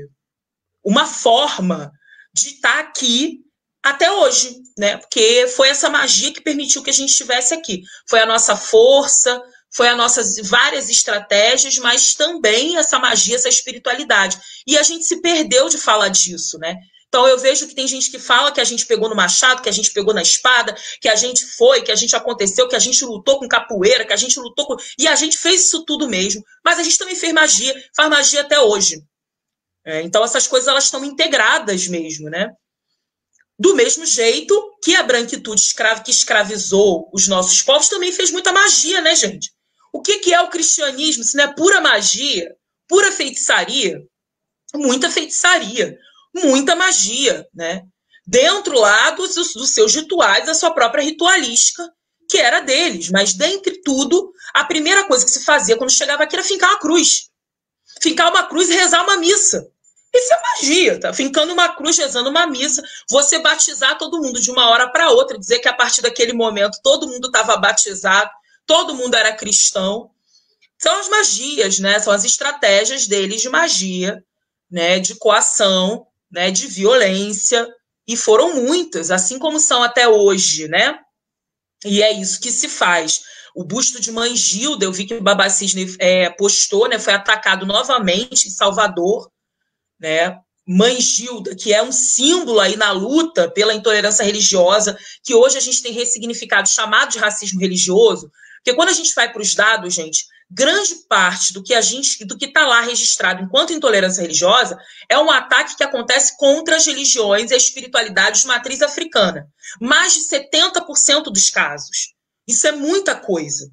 uma forma de estar aqui até hoje, né? Porque foi essa magia que permitiu que a gente estivesse aqui. Foi a nossa força, foi as nossas várias estratégias, mas também essa magia, essa espiritualidade. E a gente se perdeu de falar disso, né? Então eu vejo que tem gente que fala que a gente pegou no machado, que a gente pegou na espada, que a gente foi, que a gente aconteceu, que a gente lutou com capoeira, que a gente lutou com... E a gente fez isso tudo mesmo. Mas a gente também faz magia até hoje. Então essas coisas elas estão integradas mesmo, né? Do mesmo jeito que a branquitude que escravizou os nossos povos também fez muita magia, né, gente? O que é o cristianismo? Se não é pura magia, pura feitiçaria? Muita feitiçaria, muita magia, né? Dentro lá dos seus rituais, a sua própria ritualística, que era deles, mas dentre tudo, a primeira coisa que se fazia quando chegava aqui era fincar uma cruz. Fincar uma cruz e rezar uma missa. Isso é magia, tá? Fincando uma cruz, rezando uma missa, você batizar todo mundo de uma hora para outra, dizer que a partir daquele momento todo mundo estava batizado, todo mundo era cristão. São as magias, né? São as estratégias deles de magia, né? De coação, né? De violência, e foram muitas, assim como são até hoje, né? E é isso que se faz. O busto de Mãe Gilda, eu vi que o Babá Cisne postou, né? Foi atacado novamente em Salvador, né? Mãe Gilda, que é um símbolo aí na luta pela intolerância religiosa, que hoje a gente tem ressignificado, chamado de racismo religioso, porque quando a gente vai para os dados, gente, grande parte do que está lá registrado enquanto intolerância religiosa é um ataque que acontece contra as religiões e a espiritualidade de matriz africana. Mais de 70% dos casos. Isso é muita coisa.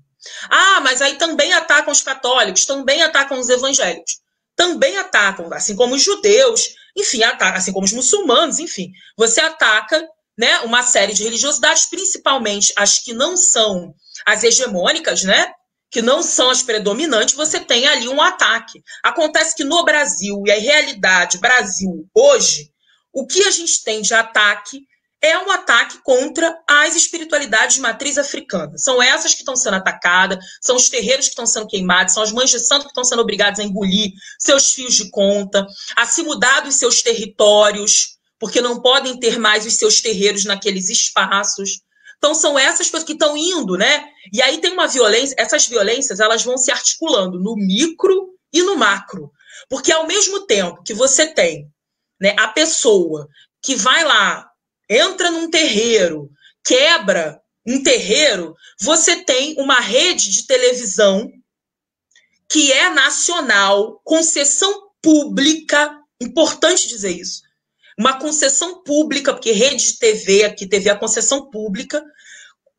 Ah, mas aí também atacam os católicos, também atacam os evangélicos. Também atacam, assim como os judeus, enfim, assim como os muçulmanos, enfim. Você ataca, né, uma série de religiosidades, principalmente as que não são as hegemônicas, né, que não são as predominantes, você tem ali um ataque. Acontece que no Brasil, e a realidade Brasil hoje, o que a gente tem de ataque é um ataque contra as espiritualidades de matriz africana. São essas que estão sendo atacadas, são os terreiros que estão sendo queimados, são as mães de santo que estão sendo obrigadas a engolir seus fios de conta, a se mudar dos seus territórios, porque não podem ter mais os seus terreiros naqueles espaços. Então, são essas pessoas que estão indo, né? E aí tem uma violência, essas violências, elas vão se articulando no micro e no macro. Porque ao mesmo tempo que você tem, né, a pessoa que vai lá, entra num terreiro, quebra um terreiro, você tem uma rede de televisão que é nacional, concessão pública, importante dizer isso, uma concessão pública, porque rede de TV, aqui TV é concessão pública,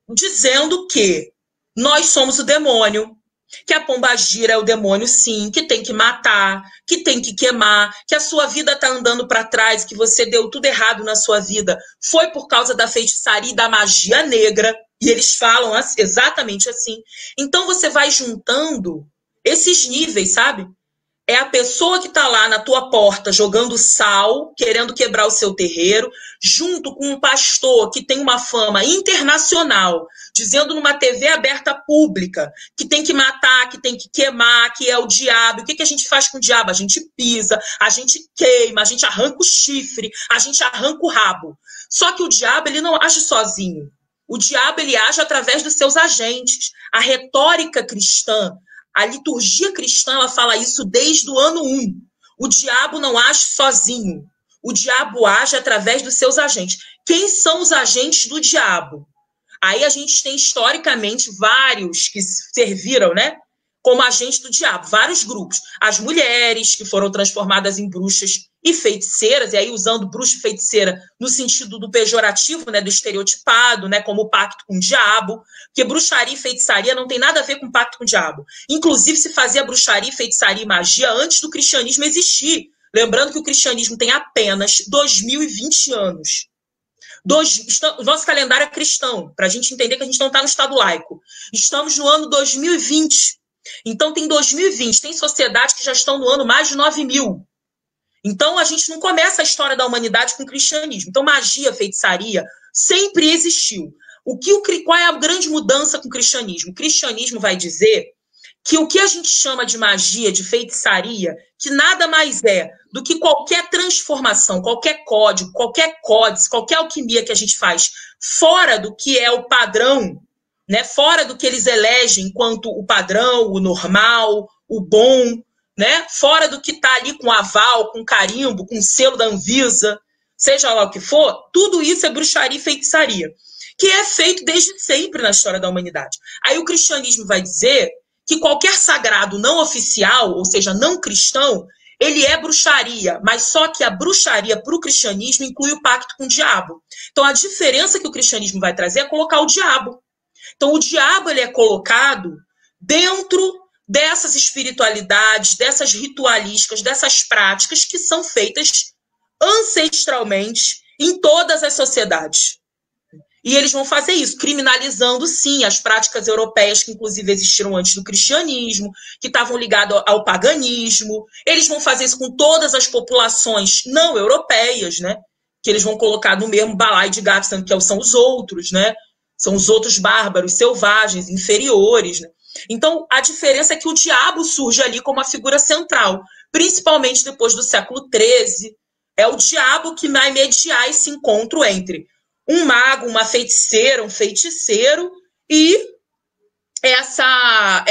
dizendo que nós somos o demônio, que a pombagira é o demônio, sim, que tem que matar, que tem que queimar, que a sua vida está andando para trás, que você deu tudo errado na sua vida, foi por causa da feitiçaria e da magia negra, e eles falam exatamente assim. Então você vai juntando esses níveis, sabe? É a pessoa que está lá na tua porta jogando sal, querendo quebrar o seu terreiro, junto com um pastor que tem uma fama internacional, dizendo numa TV aberta pública que tem que matar, que tem que queimar, que é o diabo. O que a gente faz com o diabo? A gente pisa, a gente queima, a gente arranca o chifre, a gente arranca o rabo. Só que o diabo, ele não age sozinho. O diabo, ele age através dos seus agentes. A retórica cristã, a liturgia cristã, ela fala isso desde o ano 1. O diabo não age sozinho. O diabo age através dos seus agentes. Quem são os agentes do diabo? Aí a gente tem, historicamente, vários que serviram, né, como agentes do diabo. Vários grupos. As mulheres, que foram transformadas em bruxas e feiticeiras, e aí usando bruxa e feiticeira no sentido do pejorativo, né, do estereotipado, né, como pacto com o diabo, porque bruxaria e feitiçaria não tem nada a ver com pacto com o diabo. Inclusive, se fazia bruxaria, feitiçaria e magia antes do cristianismo existir. Lembrando que o cristianismo tem apenas 2020 anos. O nosso calendário é cristão, para a gente entender que a gente não está no estado laico. Estamos no ano 2020. Então, tem 2020, tem sociedades que já estão no ano mais de 9.000. Então, a gente não começa a história da humanidade com o cristianismo. Então, magia, feitiçaria, sempre existiu. Qual é a grande mudança com o cristianismo? O cristianismo vai dizer que o que a gente chama de magia, de feitiçaria, que nada mais é do que qualquer transformação, qualquer código, qualquer códice, qualquer alquimia que a gente faz fora do que é o padrão, né? Fora do que eles elegem enquanto o padrão, o normal, o bom, né? Fora do que está ali com aval, com carimbo, com selo da Anvisa, seja lá o que for, tudo isso é bruxaria e feitiçaria, que é feito desde sempre na história da humanidade. Aí o cristianismo vai dizer que qualquer sagrado não oficial, ou seja, não cristão, ele é bruxaria, mas só que a bruxaria para o cristianismo inclui o pacto com o diabo. Então a diferença que o cristianismo vai trazer é colocar o diabo. Então o diabo, ele é colocado dentro dessas espiritualidades, dessas ritualísticas, dessas práticas que são feitas ancestralmente em todas as sociedades. E eles vão fazer isso, criminalizando, sim, as práticas europeias que, inclusive, existiram antes do cristianismo, que estavam ligadas ao paganismo. Eles vão fazer isso com todas as populações não europeias, né? Que eles vão colocar no mesmo balaio de gato, sendo que são os outros, né? São os outros bárbaros, selvagens, inferiores, né? Então, a diferença é que o diabo surge ali como uma figura central, principalmente depois do século XIII. É o diabo que vai mediar esse encontro entre um mago, uma feiticeira, um feiticeiro e essa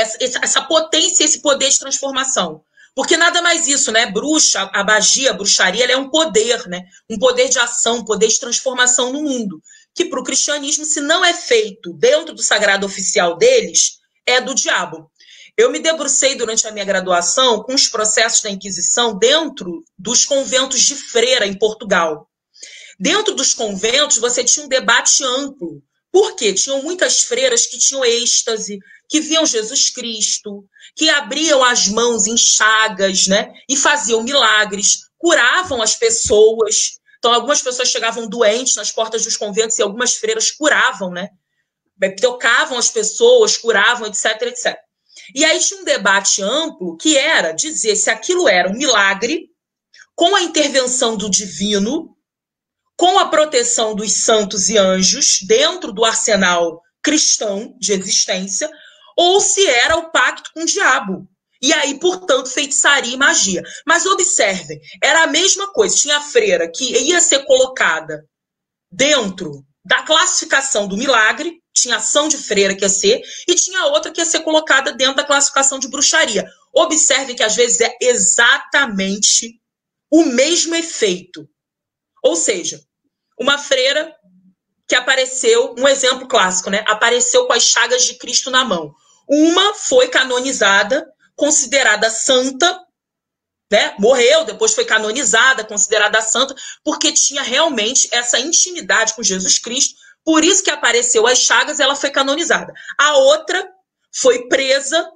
potência, esse poder de transformação. Porque nada mais isso, né? Bruxa, a magia, a bruxaria, ela é um poder, né? Um poder de ação, um poder de transformação no mundo. Que para o cristianismo, se não é feito dentro do sagrado oficial deles, é do diabo. Eu me debrucei durante a minha graduação com os processos da Inquisição dentro dos conventos de freira em Portugal. Dentro dos conventos, você tinha um debate amplo. Por quê? Tinham muitas freiras que tinham êxtase, que viam Jesus Cristo, que abriam as mãos em chagas, né? E faziam milagres, curavam as pessoas. Então, algumas pessoas chegavam doentes nas portas dos conventos e algumas freiras curavam, né? Tocavam as pessoas, curavam, etc, etc. E aí tinha um debate amplo que era dizer se aquilo era um milagre com a intervenção do divino, com a proteção dos santos e anjos dentro do arsenal cristão de existência, ou se era o pacto com o diabo. E aí, portanto, feitiçaria e magia. Mas observem, era a mesma coisa. Tinha a freira que ia ser colocada dentro da classificação do milagre, tinha ação de freira que ia ser, e tinha outra que ia ser colocada dentro da classificação de bruxaria. Observem que às vezes é exatamente o mesmo efeito. Ou seja, uma freira que apareceu, um exemplo clássico, né? Apareceu com as chagas de Cristo na mão. Uma foi canonizada, considerada santa, né? Morreu, depois foi canonizada, considerada santa, porque tinha realmente essa intimidade com Jesus Cristo. Por isso que apareceu as chagas, ela foi canonizada. A outra foi presa,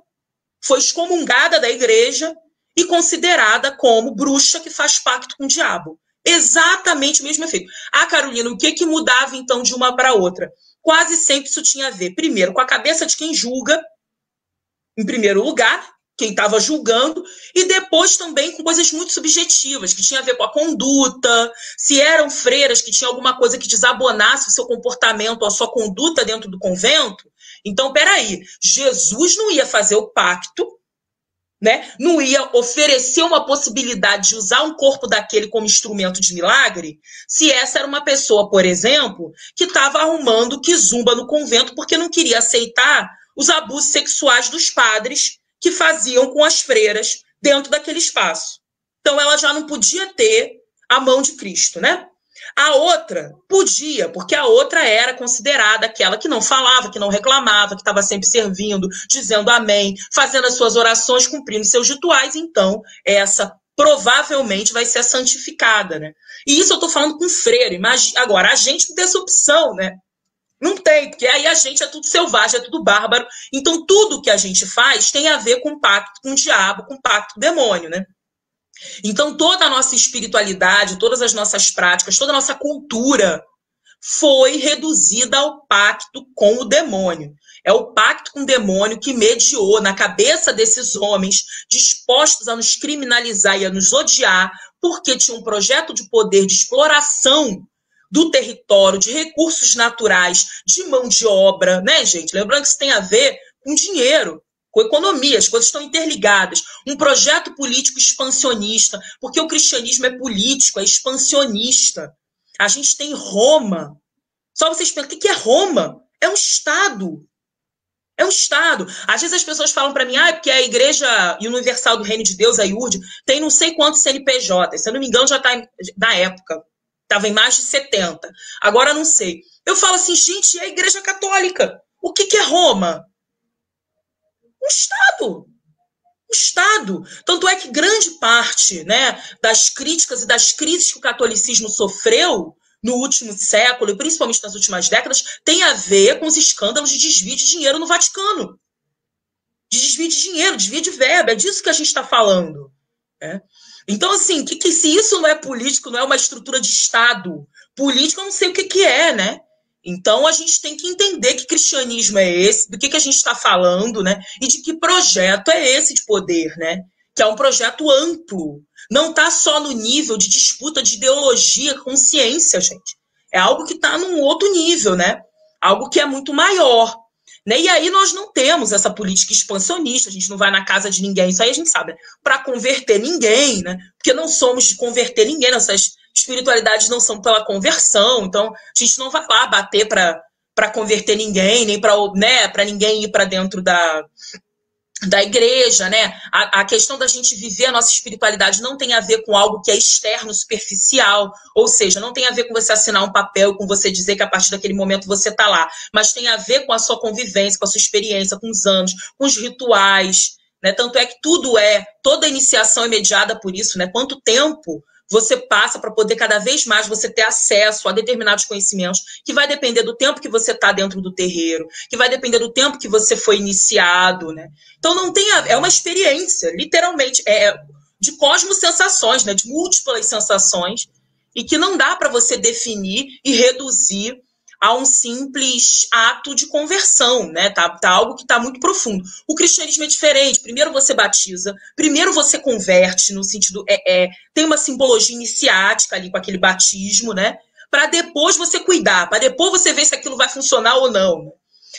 foi excomungada da igreja e considerada como bruxa que faz pacto com o diabo. Exatamente o mesmo efeito. Ah, Carolina, o que mudava então de uma para outra? Quase sempre isso tinha a ver, primeiro, com a cabeça de quem julga, em primeiro lugar, quem estava julgando, e depois também com coisas muito subjetivas, que tinha a ver com a conduta, se eram freiras que tinham alguma coisa que desabonasse o seu comportamento, a sua conduta dentro do convento. Então, peraí, Jesus não ia fazer o pacto, né? Não ia oferecer uma possibilidade de usar um corpo daquele como instrumento de milagre, se essa era uma pessoa, por exemplo, que estava arrumando quizumba no convento porque não queria aceitar os abusos sexuais dos padres que faziam com as freiras dentro daquele espaço. Então, ela já não podia ter a mão de Cristo, né? A outra podia, porque a outra era considerada aquela que não falava, que não reclamava, que estava sempre servindo, dizendo amém, fazendo as suas orações, cumprindo seus rituais. Então, essa provavelmente vai ser a santificada, né? E isso eu estou falando com freira. Imagina, agora, a gente não tem essa opção, né? Não tem, porque aí a gente é tudo selvagem, é tudo bárbaro. Então, tudo que a gente faz tem a ver com pacto com o diabo, com pacto com o demônio, né? Então, toda a nossa espiritualidade, todas as nossas práticas, toda a nossa cultura foi reduzida ao pacto com o demônio. É o pacto com o demônio que mediou na cabeça desses homens dispostos a nos criminalizar e a nos odiar, porque tinha um projeto de poder, de exploração do território, de recursos naturais, de mão de obra, né, gente? Lembrando que isso tem a ver com dinheiro, com economia, as coisas estão interligadas. Um projeto político expansionista, porque o cristianismo é político, é expansionista. A gente tem Roma. Só vocês pensam, o que é Roma? É um Estado. É um Estado. Às vezes as pessoas falam para mim, porque a Igreja Universal do Reino de Deus, a IURD, tem não sei quantos CNPJ. Se eu não me engano, já está na época. Estava em mais de 70. Agora não sei. Eu falo assim, gente, é a Igreja Católica. O que é Roma? Um Estado. Um Estado. Tanto é que grande parte, né, das críticas e das crises que o catolicismo sofreu no último século, e principalmente nas últimas décadas, tem a ver com os escândalos de desvio de dinheiro no Vaticano. De desvio de dinheiro, desvio de verba. É disso que a gente está falando. Né? Então, assim, se isso não é político, não é uma estrutura de Estado político, eu não sei o que é, né? Então, a gente tem que entender que cristianismo é esse, do que a gente está falando, né? E de que projeto é esse de poder, né? Que é um projeto amplo. Não está só no nível de disputa de ideologia com ciência, gente. É algo que está num outro nível, né? Algo que é muito maior. Né? E aí nós não temos essa política expansionista, a gente não vai na casa de ninguém, isso aí a gente sabe, né? Para converter ninguém, né? Porque não somos de converter ninguém, nossas espiritualidades não são pela conversão, então a gente não vai lá bater para converter ninguém, nem para, né, ninguém ir para dentro da igreja, né? A questão da gente viver a nossa espiritualidade não tem a ver com algo que é externo, superficial, ou seja, não tem a ver com você assinar um papel, com você dizer que a partir daquele momento você está lá, mas tem a ver com a sua convivência, com a sua experiência, com os anos, com os rituais, né? Tanto é que toda iniciação é mediada por isso, né? Quanto tempo você passa para poder cada vez mais você ter acesso a determinados conhecimentos, que vai depender do tempo que você está dentro do terreiro, que vai depender do tempo que você foi iniciado, né? Então não tem é uma experiência, literalmente, de cosmosensações, né? De múltiplas sensações, e que não dá para você definir e reduzir a um simples ato de conversão, né? Tá algo que está muito profundo. O cristianismo é diferente. Primeiro você batiza, primeiro você converte, no sentido... tem uma simbologia iniciática ali com aquele batismo, né? Para depois você cuidar, para depois você ver se aquilo vai funcionar ou não.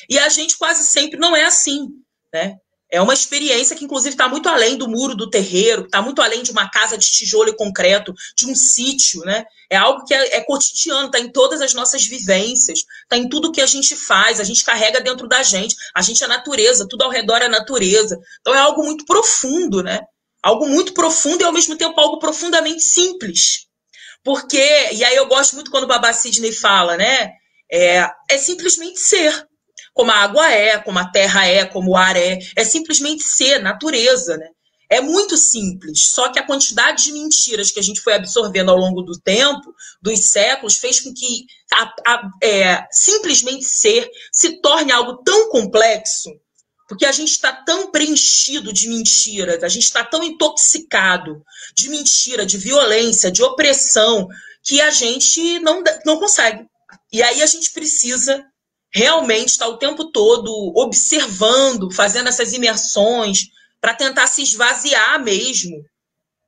E a gente quase sempre não é assim, né? É uma experiência que, inclusive, está muito além do muro do terreiro, está muito além de uma casa de tijolo e concreto, de um sítio, né? É algo que é cotidiano, está em todas as nossas vivências, está em tudo que a gente faz, a gente carrega dentro da gente, a gente é natureza, tudo ao redor é natureza. Então é algo muito profundo, né? Algo muito profundo e, ao mesmo tempo, algo profundamente simples. Porque, e aí eu gosto muito quando o Baba Sidney fala, né? É simplesmente ser. Como a água como a terra como o ar é simplesmente ser, natureza, né? É muito simples, só que a quantidade de mentiras que a gente foi absorvendo ao longo do tempo, dos séculos, fez com que simplesmente ser se torne algo tão complexo, porque a gente está tão preenchido de mentiras, a gente está tão intoxicado de mentira, de violência, de opressão, que a gente não consegue. E aí a gente precisa realmente está o tempo todo observando, fazendo essas imersões para tentar se esvaziar mesmo,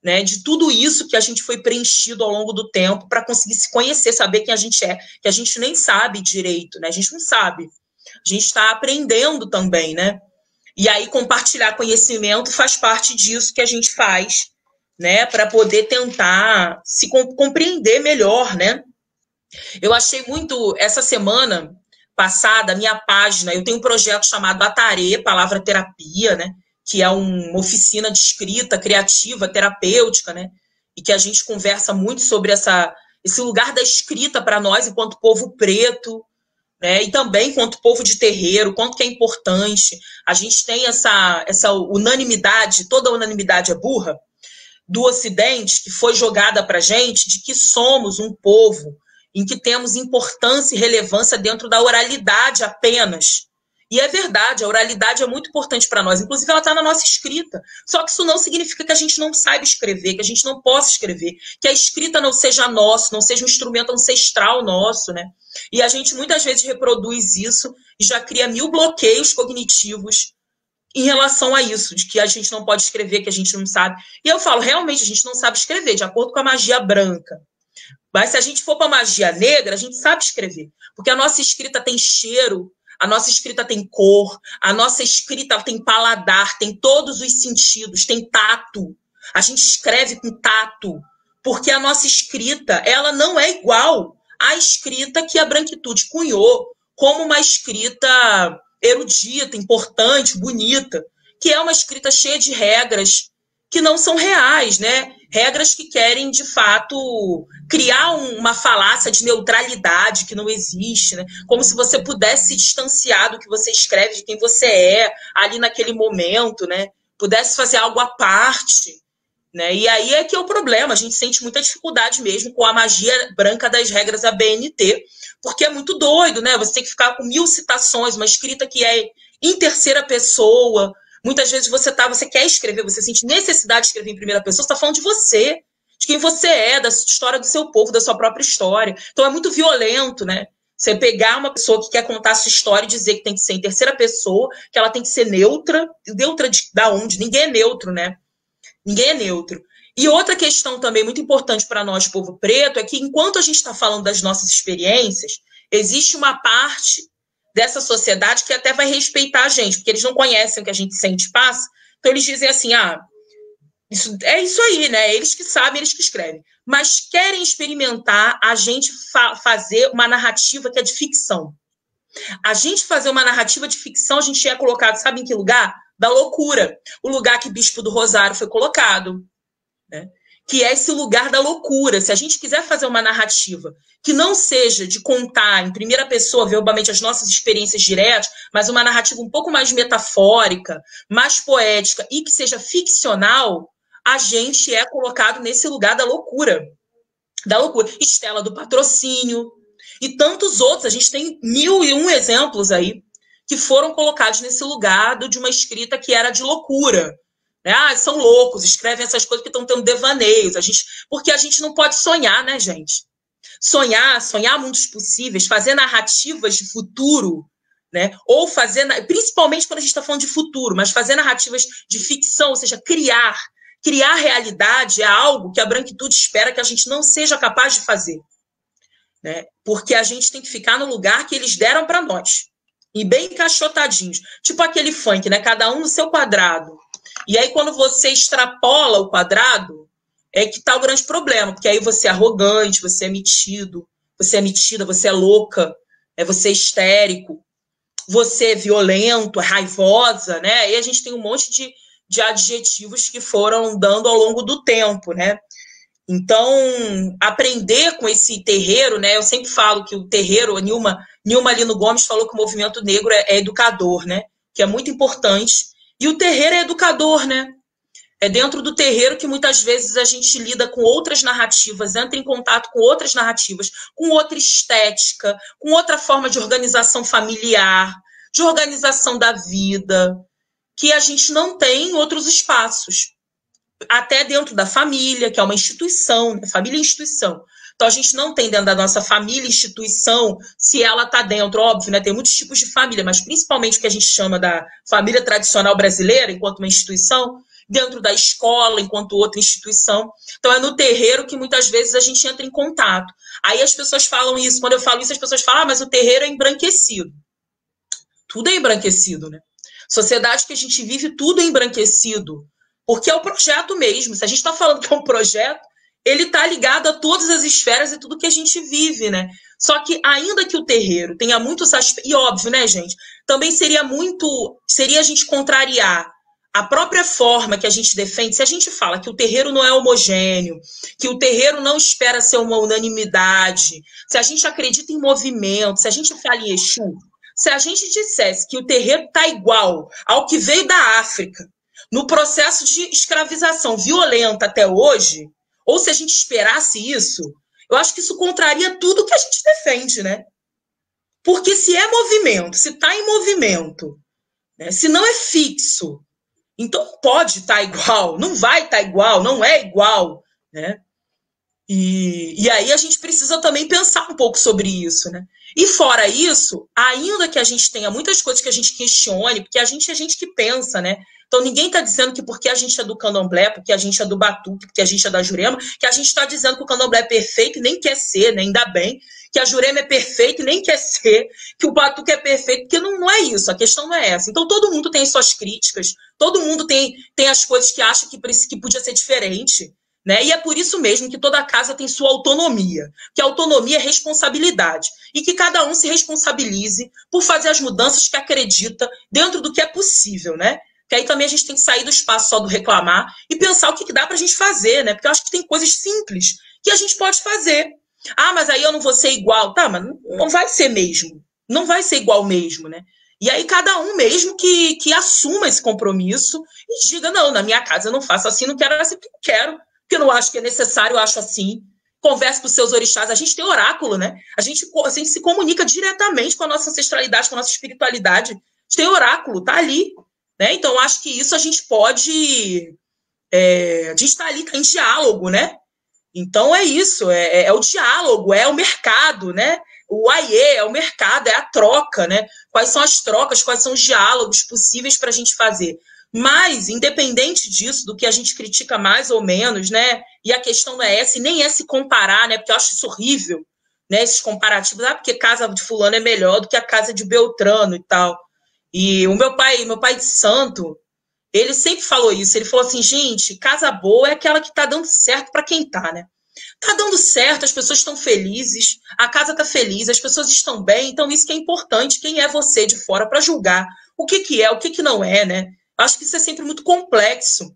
né, de tudo isso que a gente foi preenchido ao longo do tempo para conseguir se conhecer, saber quem a gente é, que a gente nem sabe direito, né? A gente não sabe. A gente está aprendendo também, né? E aí compartilhar conhecimento faz parte disso que a gente faz, né, para poder tentar se compreender melhor, né? Eu achei muito essa semana passada, a minha página, eu tenho um projeto chamado Atarê, Palavra Terapia, né? Que é uma oficina de escrita criativa, terapêutica, né? E que a gente conversa muito sobre esse lugar da escrita para nós, enquanto povo preto, né? E também enquanto povo de terreiro, quanto que é importante. A gente tem essa unanimidade, toda unanimidade é burra, do Ocidente, que foi jogada para a gente, de que somos um povo em que temos importância e relevância dentro da oralidade apenas. E é verdade, a oralidade é muito importante para nós, inclusive ela está na nossa escrita. Só que isso não significa que a gente não saiba escrever, que a gente não possa escrever, que a escrita não seja nosso, não seja um instrumento ancestral nosso, né? E a gente muitas vezes reproduz isso e já cria 1000 bloqueios cognitivos em relação a isso, de que a gente não pode escrever, que a gente não sabe. E eu falo, realmente, a gente não sabe escrever, de acordo com a magia branca. Mas se a gente for para a magia negra, a gente sabe escrever. Porque a nossa escrita tem cheiro, a nossa escrita tem cor, a nossa escrita tem paladar, tem todos os sentidos, tem tato. A gente escreve com tato, porque a nossa escrita, ela não é igual à escrita que a branquitude cunhou como uma escrita erudita, importante, bonita, que é uma escrita cheia de regras que não são reais, né? Regras que querem, de fato, criar uma falácia de neutralidade que não existe, né? Como se você pudesse se distanciar do que você escreve, de quem você é, ali naquele momento, né? Pudesse fazer algo à parte, né? E aí é que é o problema, a gente sente muita dificuldade mesmo com a magia branca das regras da BNT, porque é muito doido, né? Você tem que ficar com 1000 citações, uma escrita que é em terceira pessoa. Muitas vezes você quer escrever, você sente necessidade de escrever em primeira pessoa, você está falando de você, de quem você é, da história do seu povo, da sua própria história. Então é muito violento, né? Você pegar uma pessoa que quer contar a sua história e dizer que tem que ser em terceira pessoa, que ela tem que ser neutra. Neutra da onde? Ninguém é neutro, né? Ninguém é neutro. E outra questão também muito importante para nós, povo preto, é que enquanto a gente está falando das nossas experiências, existe uma parte dessa sociedade que até vai respeitar a gente, porque eles não conhecem o que a gente sente e passa. Então eles dizem assim, é isso aí, né? Eles que sabem, eles que escrevem. Mas querem experimentar a gente fazer uma narrativa que é de ficção. A gente fazer uma narrativa de ficção, a gente é colocado, sabe em que lugar? Da loucura. O lugar que Bispo do Rosário foi colocado, né? Que é esse lugar da loucura. Se a gente quiser fazer uma narrativa que não seja de contar em primeira pessoa, verbalmente, as nossas experiências diretas, mas uma narrativa um pouco mais metafórica, mais poética e que seja ficcional, a gente é colocado nesse lugar da loucura. Da loucura. Estela do Patrocínio e tantos outros. A gente tem 1001 exemplos aí que foram colocados nesse lugar de uma escrita que era de loucura. Né? São loucos, escrevem essas coisas que estão tendo devaneios. Porque a gente não pode sonhar, né, gente? Sonhar mundos possíveis, fazer narrativas de futuro, né? Ou fazer, principalmente quando a gente está falando de futuro, mas fazer narrativas de ficção, ou seja, criar realidade é algo que a branquitude espera que a gente não seja capaz de fazer, né? Porque a gente tem que ficar no lugar que eles deram para nós, e bem encaixotadinhos, tipo aquele funk, né? Cada um no seu quadrado. E aí quando você extrapola o quadrado, é que tá o grande problema, porque aí você é arrogante, você é metido, você é metida, você é louca, você é histérico, você é violento, é raivosa, né? E a gente tem um monte de adjetivos que foram dando ao longo do tempo, né? Então, aprender com esse terreiro, né? Eu sempre falo que o terreiro, a Nilma Lino Gomes falou que o movimento negro é educador, né? Que é muito importante. E o terreiro é educador, né? É dentro do terreiro que muitas vezes a gente lida com outras narrativas, entra em contato com outras narrativas, com outra estética, com outra forma de organização familiar, de organização da vida, que a gente não tem em outros espaços. Até dentro da família, que é uma instituição, né? Família é instituição. Então, a gente não tem dentro da nossa família instituição, se ela está dentro, óbvio, né? Tem muitos tipos de família, mas principalmente o que a gente chama da família tradicional brasileira, enquanto uma instituição, dentro da escola, enquanto outra instituição. Então, é no terreiro que muitas vezes a gente entra em contato. Aí as pessoas falam isso, quando eu falo isso, as pessoas falam, mas o terreiro é embranquecido. Tudo é embranquecido, né? Sociedade que a gente vive, tudo é embranquecido. Porque é o projeto mesmo. Se a gente está falando que é um projeto, ele está ligado a todas as esferas e tudo que a gente vive, né? Só que ainda que o terreiro tenha muitos aspectos... E óbvio, né, gente? Também seria a gente contrariar a própria forma que a gente defende. Se a gente fala que o terreiro não é homogêneo, que o terreiro não espera ser uma unanimidade, se a gente acredita em movimento, se a gente fala em Exu, se a gente dissesse que o terreiro está igual ao que veio da África, no processo de escravização violenta até hoje, ou se a gente esperasse isso, eu acho que isso contraria tudo que a gente defende, né? Porque se é movimento, se está em movimento, né? Se não é fixo, então pode estar igual, não vai estar igual, não é igual, né? E aí a gente precisa também pensar um pouco sobre isso, né? E fora isso, ainda que a gente tenha muitas coisas que a gente questione, porque a gente é gente que pensa, né? Então ninguém está dizendo que porque a gente é do candomblé, porque a gente é do batuque, porque a gente é da Jurema, que a gente está dizendo que o candomblé é perfeito e nem quer ser, né? Ainda bem, que a Jurema é perfeita e nem quer ser, que o batuque é perfeito, porque não é isso, a questão não é essa. Então todo mundo tem suas críticas, todo mundo tem as coisas que acha que podia ser diferente, né? E é por isso mesmo que toda casa tem sua autonomia, que a autonomia é responsabilidade, e que cada um se responsabilize por fazer as mudanças que acredita dentro do que é possível, né? Que aí também a gente tem que sair do espaço só do reclamar e pensar o que dá pra gente fazer, né? Porque eu acho que tem coisas simples que a gente pode fazer. Ah, mas aí eu não vou ser igual. Tá, mas não vai ser mesmo. Não vai ser igual mesmo, né? E aí cada um mesmo que assuma esse compromisso e diga, não, na minha casa eu não faço assim, não quero assim, porque não quero, porque eu não acho que é necessário, eu acho assim. Converse com os seus orixás. A gente tem oráculo, né? A gente se comunica diretamente com a nossa ancestralidade, com a nossa espiritualidade. A gente tem oráculo, tá ali. Né? Então, acho que isso a gente pode... a gente está ali, tá em diálogo, né? Então, é isso. É o diálogo, é o mercado, né? O AIE é o mercado, é a troca, né? Quais são as trocas, quais são os diálogos possíveis para a gente fazer. Mas, independente disso, do que a gente critica mais ou menos, né? E a questão não é essa, e nem é se comparar, né? Porque eu acho isso horrível, né? Esses comparativos, porque casa de fulano é melhor do que a casa de Beltrano e tal. E o meu pai de santo, ele sempre falou isso. Ele falou assim, gente, casa boa é aquela que tá dando certo para quem tá, né? Tá dando certo, as pessoas estão felizes, a casa tá feliz, as pessoas estão bem, então isso que é importante. Quem é você de fora para julgar o que é, o que não é, né? Acho que isso é sempre muito complexo.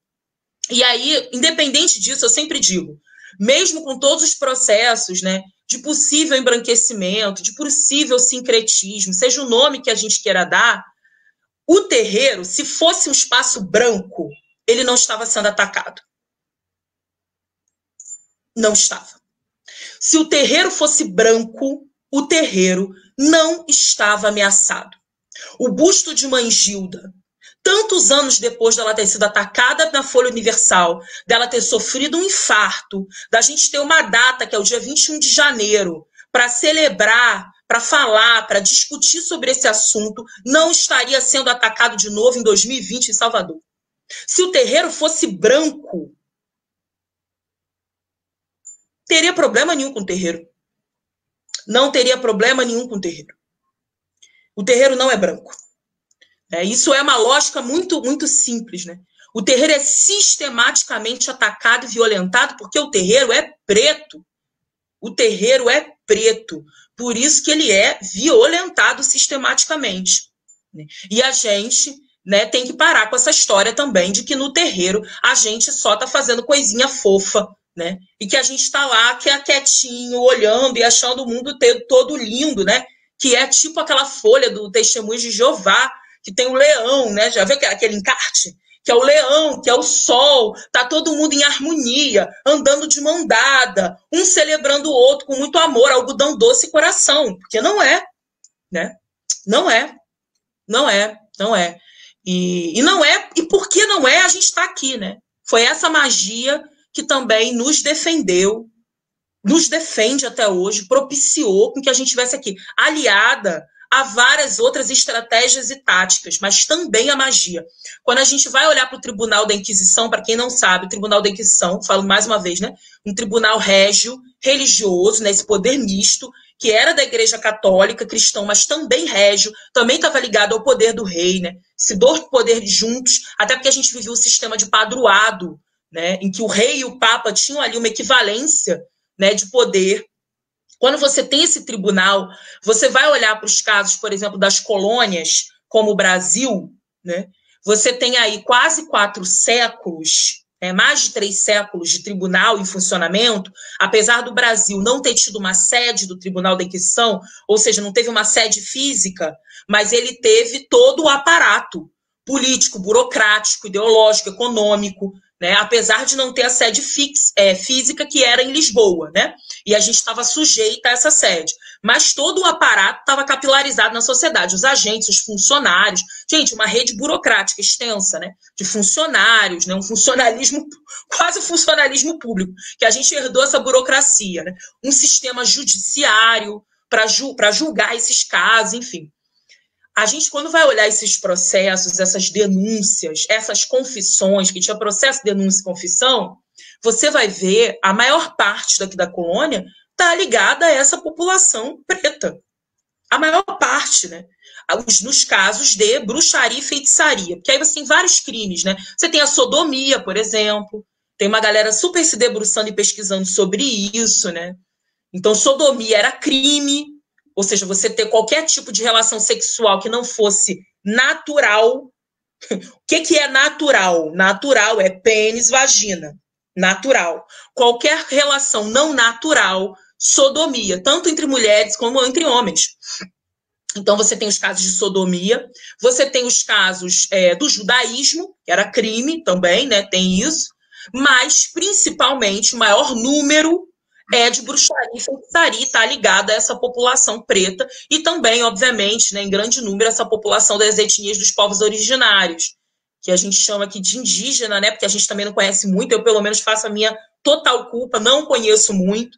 E aí, independente disso, eu sempre digo, mesmo com todos os processos, né, de possível embranquecimento, de possível sincretismo, seja o nome que a gente queira dar, o terreiro, se fosse um espaço branco, ele não estava sendo atacado. Não estava. Se o terreiro fosse branco, o terreiro não estava ameaçado. O busto de Mãe Gilda, tantos anos depois dela ter sido atacada na Folha Universal, dela ter sofrido um infarto, da gente ter uma data, que é o dia 21 de janeiro, para celebrar, para falar, para discutir sobre esse assunto, não estaria sendo atacado de novo em 2020 em Salvador. Se o terreiro fosse branco, teria problema nenhum com o terreiro. Não teria problema nenhum com o terreiro. O terreiro não é branco. Isso é uma lógica muito, muito simples, né? O terreiro é sistematicamente atacado e violentado porque o terreiro é preto. O terreiro é preto. Por isso que ele é violentado sistematicamente. E a gente, né, tem que parar com essa história também de que no terreiro a gente só tá fazendo coisinha fofa, né? E que a gente tá lá, que é quietinho, olhando e achando o mundo todo lindo, né? Que é tipo aquela folha do Testemunho de Jeová, que tem o leão, né? Já viu aquele encarte? Que é o leão, que é o sol, tá todo mundo em harmonia, andando de mão dada, um celebrando o outro com muito amor, algodão doce e coração, porque não é, né? Não é, não é, não é. E não é, e por que não é, a gente tá aqui, né? Foi essa magia que também nos defendeu, nos defende até hoje, propiciou com que a gente estivesse aqui, aliada a várias outras estratégias e táticas, mas também a magia. Quando a gente vai olhar para o Tribunal da Inquisição, para quem não sabe, o Tribunal da Inquisição, falo mais uma vez, né? Um tribunal régio, religioso, né? Esse poder misto, que era da Igreja Católica, cristão, mas também régio, também estava ligado ao poder do rei, né? Esses dois poderes juntos, até porque a gente vivia o sistema de padroado, né? Em que o rei e o papa tinham ali uma equivalência, né, de poder. Quando você tem esse tribunal, você vai olhar para os casos, por exemplo, das colônias, como o Brasil, né? Você tem aí quase 4 séculos, mais de 3 séculos de tribunal em funcionamento, apesar do Brasil não ter tido uma sede do Tribunal da Inquisição, ou seja, não teve uma sede física, mas ele teve todo o aparato político, burocrático, ideológico, econômico, né? Apesar de não ter a sede física, que era em Lisboa, né? E a gente estava sujeita a essa sede. Mas todo o aparato estava capilarizado na sociedade, os agentes, os funcionários. Gente, uma rede burocrática extensa, né? De funcionários, né? Um funcionalismo, quase um funcionalismo público, que a gente herdou essa burocracia, né? Um sistema judiciário para julgar esses casos, enfim. A gente, quando vai olhar esses processos, essas denúncias, essas confissões, que tinha processo, denúncia e confissão, você vai ver a maior parte daqui da colônia está ligada a essa população preta. A maior parte, né? Nos casos de bruxaria e feitiçaria. Porque aí você tem vários crimes, né? Você tem a sodomia, por exemplo. Tem uma galera super se debruçando e pesquisando sobre isso, né? Então, sodomia era crime. Ou seja, você ter qualquer tipo de relação sexual que não fosse natural. O que é natural? Natural é pênis, vagina. Natural. Qualquer relação não natural, sodomia, tanto entre mulheres como entre homens. Então, você tem os casos de sodomia, você tem os casos do judaísmo, que era crime também, né? Tem isso, mas, principalmente, o maior número de bruxaria e feitiçaria, está ligada a essa população preta e também, obviamente, né, em grande número, essa população das etnias dos povos originários, que a gente chama aqui de indígena, né, porque a gente também não conhece muito, eu pelo menos faço a minha total culpa, não conheço muito,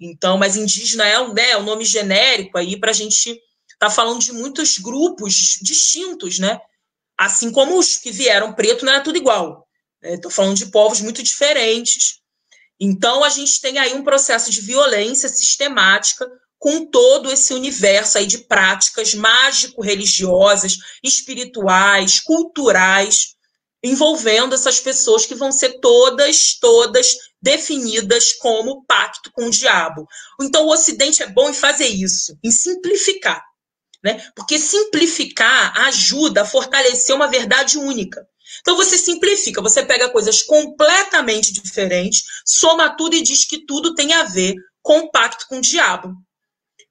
Então, mas indígena é um nome genérico aí para a gente estar falando de muitos grupos distintos, né? Assim como os que vieram preto, não era tudo igual. Estou falando de povos muito diferentes. Então, a gente tem aí um processo de violência sistemática com todo esse universo aí de práticas mágico-religiosas, espirituais, culturais, envolvendo essas pessoas que vão ser todas definidas como pacto com o diabo. Então, o Ocidente é bom em fazer isso, em simplificar, né? Porque simplificar ajuda a fortalecer uma verdade única. Então, você simplifica, você pega coisas completamente diferentes, soma tudo e diz que tudo tem a ver com o pacto com o diabo.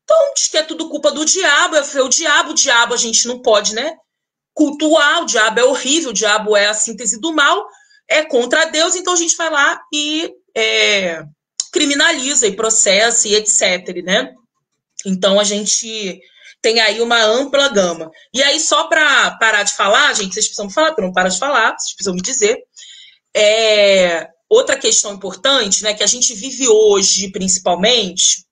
Então, diz que é tudo culpa do diabo, o diabo a gente não pode, né, cultuar, o diabo é horrível, o diabo é a síntese do mal, é contra Deus, então a gente vai lá e criminaliza e processa e etc, né? Então, a gente tem aí uma ampla gama. E aí, só para parar de falar, gente, vocês precisam falar, porque eu não paro de falar, vocês precisam me dizer. Outra questão importante, né, que a gente vive hoje, principalmente,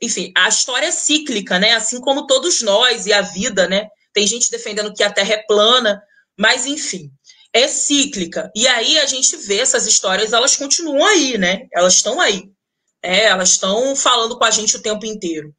enfim, a história é cíclica, né, assim como todos nós e a vida, né, tem gente defendendo que a Terra é plana, mas, enfim, é cíclica. E aí a gente vê essas histórias, elas continuam aí, né, elas estão aí. Elas estão falando com a gente o tempo inteiro.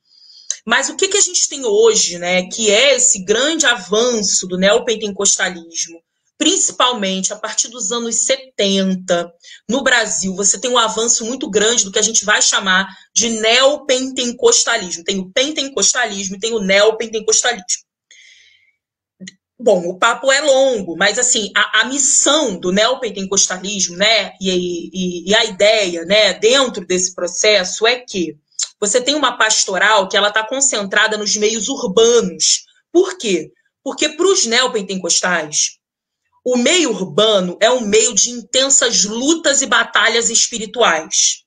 Mas o que a gente tem hoje, né, que é esse grande avanço do neopentecostalismo, principalmente a partir dos anos 70, no Brasil, você tem um avanço muito grande do que a gente vai chamar de neopentecostalismo. Tem o pentecostalismo e tem o neopentecostalismo. Bom, o papo é longo, mas assim, a missão do neopentecostalismo, né, e a ideia, né, dentro desse processo é que você tem uma pastoral que ela está concentrada nos meios urbanos. Por quê? Porque para os neopentecostais, o meio urbano é um meio de intensas lutas e batalhas espirituais.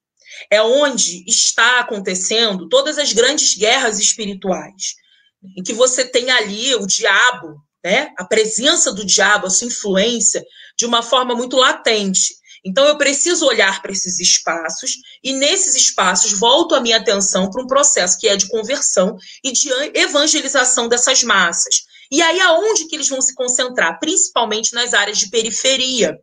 É onde está acontecendo todas as grandes guerras espirituais, em que você tem ali o diabo, né? A presença do diabo, a sua influência, de uma forma muito latente. Então, eu preciso olhar para esses espaços e, nesses espaços, volto a minha atenção para um processo que é de conversão e de evangelização dessas massas. E aí, aonde que eles vão se concentrar? Principalmente nas áreas de periferia,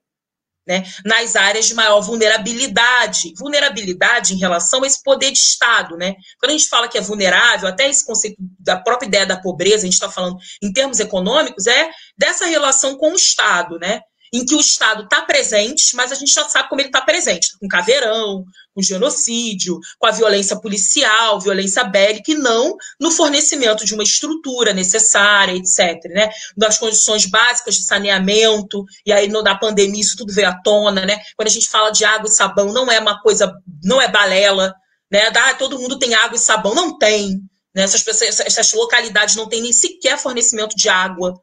né? Nas áreas de maior vulnerabilidade. Vulnerabilidade em relação a esse poder de Estado, né? Quando a gente fala que é vulnerável, até esse conceito da própria ideia da pobreza, a gente está falando em termos econômicos, é dessa relação com o Estado, né? Em que o Estado está presente, mas a gente já sabe como ele está presente, com caveirão, com genocídio, com a violência policial, violência bélica, e não no fornecimento de uma estrutura necessária, etc., né? Das condições básicas de saneamento, e aí na pandemia isso tudo veio à tona, né? Quando a gente fala de água e sabão, não é uma coisa, não é balela, né? Todo mundo tem água e sabão, não tem, né? Essas localidades não têm nem sequer fornecimento de água,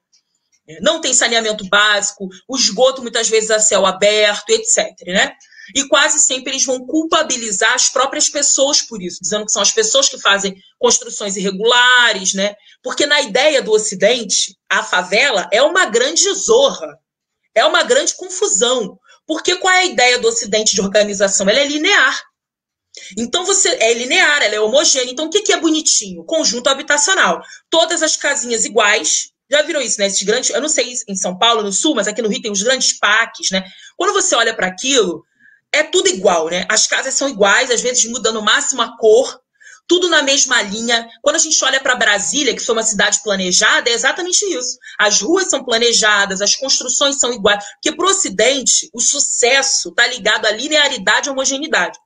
não tem saneamento básico, o esgoto muitas vezes a céu aberto, etc., né? E quase sempre eles vão culpabilizar as próprias pessoas por isso, dizendo que são as pessoas que fazem construções irregulares, né? Porque na ideia do Ocidente, a favela é uma grande zorra, é uma grande confusão. Porque qual é a ideia do Ocidente de organização? Ela é linear. Então, é linear, ela é homogênea. Então, o que é bonitinho? Conjunto habitacional. Todas as casinhas iguais. Já viram isso, né? Esses grandes, eu não sei em São Paulo, no Sul, mas aqui no Rio tem os grandes parques, né? Quando você olha para aquilo, é tudo igual, né? As casas são iguais, às vezes mudando no máximo a cor, tudo na mesma linha. Quando a gente olha para Brasília, que foi uma cidade planejada, é exatamente isso. As ruas são planejadas, as construções são iguais. Porque para o Ocidente, o sucesso está ligado à linearidade e homogeneidade.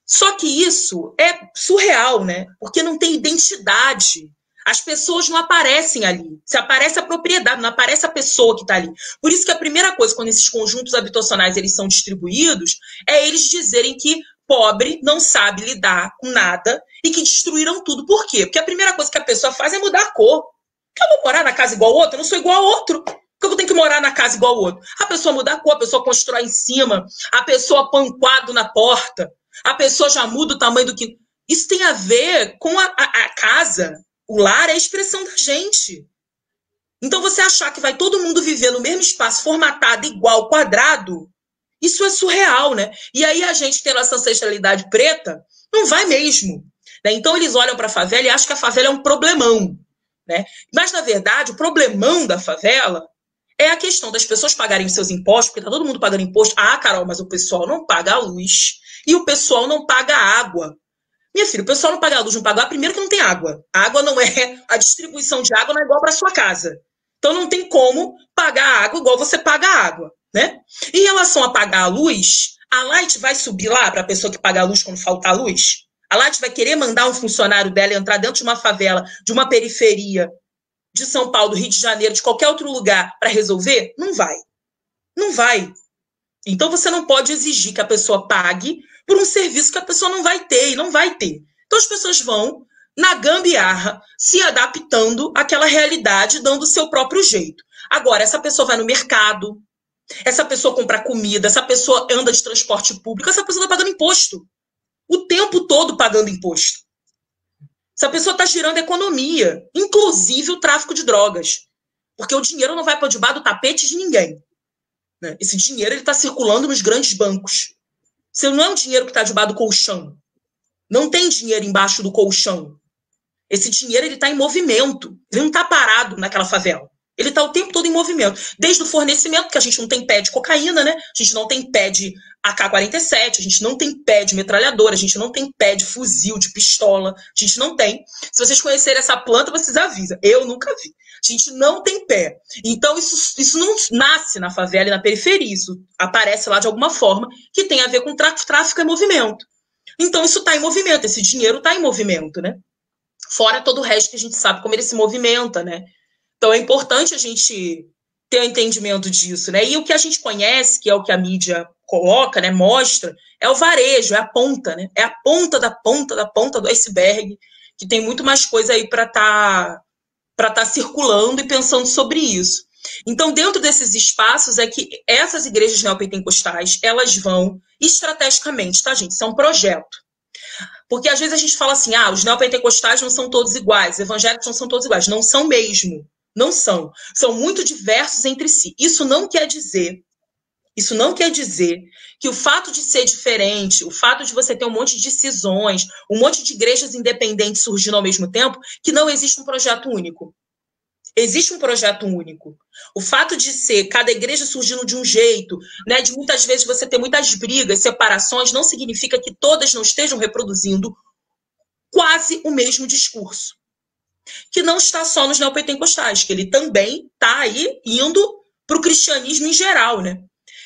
Só que isso é surreal, né? Porque não tem identidade. As pessoas não aparecem ali. Se aparece a propriedade, não aparece a pessoa que está ali. Por isso que a primeira coisa, quando esses conjuntos habitacionais eles são distribuídos, é eles dizerem que pobre não sabe lidar com nada e que destruíram tudo. Por quê? Porque a primeira coisa que a pessoa faz é mudar a cor. Porque eu vou morar na casa igual ao outro? Eu não sou igual ao outro. Porque eu vou ter que morar na casa igual ao outro. A pessoa muda a cor, a pessoa constrói em cima, a pessoa põe um quadro na porta, a pessoa já muda o tamanho do que... Isso tem a ver com a casa. O lar é a expressão da gente. Então, você achar que vai todo mundo viver no mesmo espaço, formatado, igual, quadrado, isso é surreal, né? E aí a gente, tendo essa ancestralidade preta, não vai mesmo. né? Então eles olham para a favela e acham que a favela é um problemão, né? Mas, na verdade, o problemão da favela é a questão das pessoas pagarem os seus impostos, porque está todo mundo pagando imposto. Ah, Carol, mas o pessoal não paga a luz e o pessoal não paga a água. Minha filha, o pessoal não paga a luz, não paga a água, primeiro que não tem água. A água não é, a distribuição de água não é igual para sua casa. Então não tem como pagar a água igual você paga a água, né? Em relação a pagar a luz, a Light vai subir lá para a pessoa que paga a luz quando faltar luz? A Light vai querer mandar um funcionário dela entrar dentro de uma favela, de uma periferia de São Paulo, do Rio de Janeiro, de qualquer outro lugar para resolver? Não vai. Não vai. Então você não pode exigir que a pessoa pague por um serviço que a pessoa não vai ter, e não vai ter. Então as pessoas vão, na gambiarra, se adaptando àquela realidade, dando o seu próprio jeito. Agora, essa pessoa vai no mercado, essa pessoa compra comida, essa pessoa anda de transporte público, essa pessoa está pagando imposto. O tempo todo pagando imposto. Essa pessoa está girando economia, inclusive o tráfico de drogas. Porque o dinheiro não vai para debaixo do tapete de ninguém. Né? Esse dinheiro está circulando nos grandes bancos. Isso não é um dinheiro que está debaixo do colchão. Não tem dinheiro embaixo do colchão. Esse dinheiro está em movimento. Ele não está parado naquela favela. Ele está o tempo todo em movimento. Desde o fornecimento, que a gente não tem pé de cocaína, né? A gente não tem pé de AK-47, a gente não tem pé de metralhadora, a gente não tem pé de fuzil, de pistola. A gente não tem. Se vocês conhecerem essa planta, vocês avisam. Eu nunca vi. A gente não tem pé. Então, isso não nasce na favela e na periferia. Isso aparece lá de alguma forma que tem a ver com tráfico e movimento. Então, isso está em movimento. Esse dinheiro está em movimento, né? Fora todo o resto que a gente sabe como ele se movimenta, né? Então, é importante a gente ter um entendimento disso, né? E o que a gente conhece, que é o que a mídia coloca, né, mostra, é o varejo, é a ponta, né? É a ponta da ponta do iceberg, que tem muito mais coisa aí para tá circulando e pensando sobre isso. Então, dentro desses espaços é que essas igrejas neopentecostais, elas vão estrategicamente, tá, gente? Isso é um projeto. Porque às vezes a gente fala assim, os neopentecostais não são todos iguais, os evangélicos não são todos iguais. Não são mesmo. Não são. São muito diversos entre si. Isso não quer dizer que o fato de ser diferente, o fato de você ter um monte de cisões, um monte de igrejas independentes surgindo ao mesmo tempo, que não existe um projeto único. Existe um projeto único. O fato de ser cada igreja surgindo de um jeito, né, de muitas vezes você ter muitas brigas, separações, não significa que todas não estejam reproduzindo quase o mesmo discurso. Que não está só nos neopentecostais, que ele também está aí indo para o cristianismo em geral, né?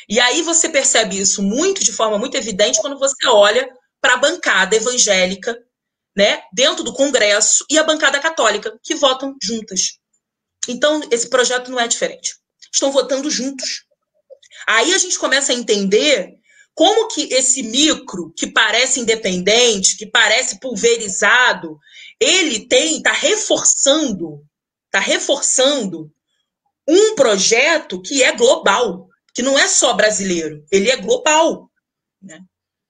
E aí você percebe isso de forma muito evidente quando você olha para a bancada evangélica, né, dentro do Congresso, e a bancada católica, que votam juntas. Então, esse projeto não é diferente. Estão votando juntos. Aí a gente começa a entender como que esse micro, que parece independente, que parece pulverizado, ele está reforçando um projeto que é global, que não é só brasileiro, ele é global, né?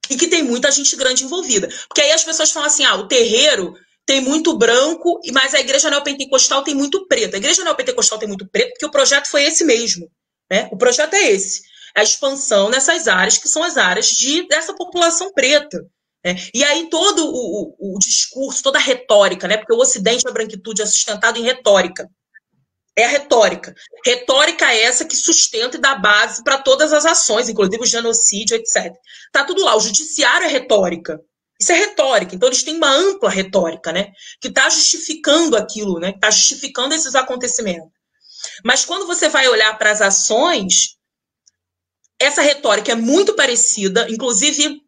E que tem muita gente grande envolvida. Porque aí as pessoas falam assim, o terreiro tem muito branco, mas a igreja neopentecostal tem muito preto. A igreja neopentecostal tem muito preto porque o projeto foi esse mesmo, né? O projeto é esse. A expansão nessas áreas, que são as áreas dessa população preta. Né? E aí todo o discurso, toda a retórica, né? Porque o Ocidente, a branquitude é sustentado em retórica. É a retórica. Retórica é essa que sustenta e dá base para todas as ações, inclusive o genocídio, etc. Tá tudo lá. O judiciário é retórica. Isso é retórica. Então, eles têm uma ampla retórica, né? Que está justificando aquilo, né? Que está justificando esses acontecimentos. Mas quando você vai olhar para as ações, essa retórica é muito parecida. Inclusive,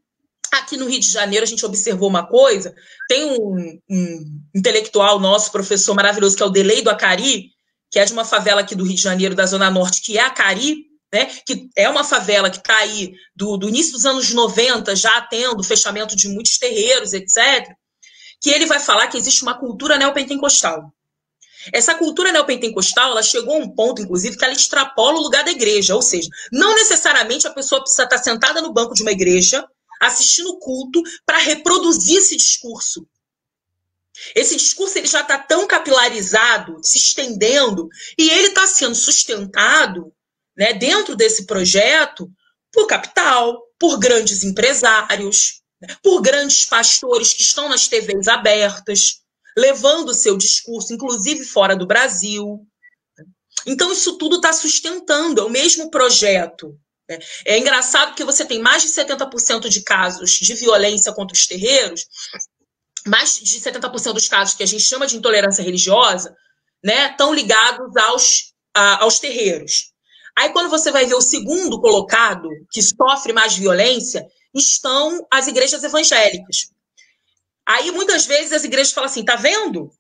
aqui no Rio de Janeiro, a gente observou uma coisa. Tem um intelectual nosso, professor maravilhoso, que é o Delei do Acari, que é de uma favela aqui do Rio de Janeiro, da Zona Norte, que é Acari, né, que é uma favela que está aí do início dos anos 90, já tendo fechamento de muitos terreiros, etc., que ele vai falar que existe uma cultura neopentecostal. Essa cultura neopentecostal, ela chegou a um ponto, inclusive, que ela extrapola o lugar da igreja, ou seja, não necessariamente a pessoa precisa estar sentada no banco de uma igreja, assistindo o culto, para reproduzir esse discurso. Esse discurso ele já está tão capilarizado, se estendendo, e ele está sendo sustentado, né, dentro desse projeto por capital, por grandes empresários, por grandes pastores que estão nas TVs abertas, levando o seu discurso, inclusive fora do Brasil. Então, isso tudo está sustentando, é o mesmo projeto. É engraçado porque você tem mais de 70% de casos de violência contra os terreiros, mais de 70% dos casos que a gente chama de intolerância religiosa, né, estão ligados aos terreiros. Aí, quando você vai ver o segundo colocado, que sofre mais violência, estão as igrejas evangélicas. Aí, muitas vezes, as igrejas falam assim, tá vendo?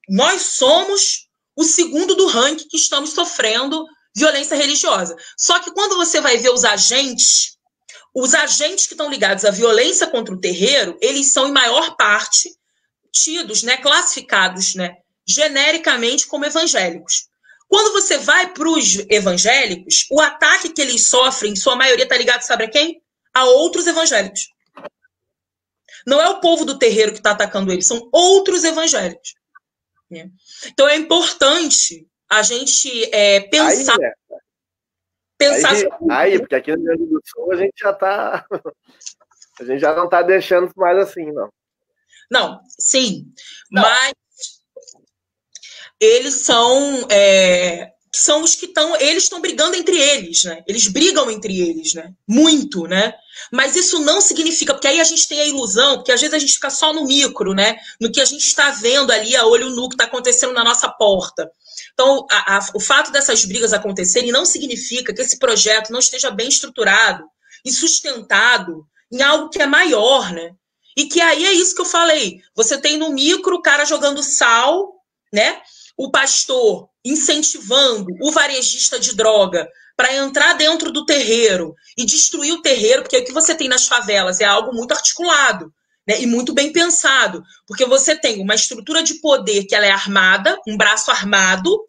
Nós somos o segundo do ranking que estamos sofrendo violência religiosa. Só que quando você vai ver os agentes que estão ligados à violência contra o terreiro, eles são, em maior parte, tidos, né, classificados, né, genericamente como evangélicos. Quando você vai para os evangélicos, o ataque que eles sofrem, em sua maioria, está ligado, sabe a quem? A outros evangélicos. Não é o povo do terreiro que está atacando eles, são outros evangélicos. Então é importante a gente pensar. Aí, porque aqui no Rio Grande do Sul a gente já está. A gente já não está deixando mais assim, não. Não, sim. Não. Mas eles são os que estão. Eles estão brigando entre eles, né? Eles brigam entre eles, né? Muito, né? Mas isso não significa, porque aí a gente tem a ilusão, porque às vezes a gente fica só no micro, né? No que a gente está vendo ali a olho nu que está acontecendo na nossa porta. Então, o fato dessas brigas acontecerem não significa que esse projeto não esteja bem estruturado e sustentado em algo que é maior, né? E que aí é isso que eu falei. Você tem no micro o cara jogando sal, né? O pastor incentivando o varejista de droga para entrar dentro do terreiro e destruir o terreiro, porque o que você tem nas favelas é algo muito articulado, né, e muito bem pensado, porque você tem uma estrutura de poder que ela é armada, um braço armado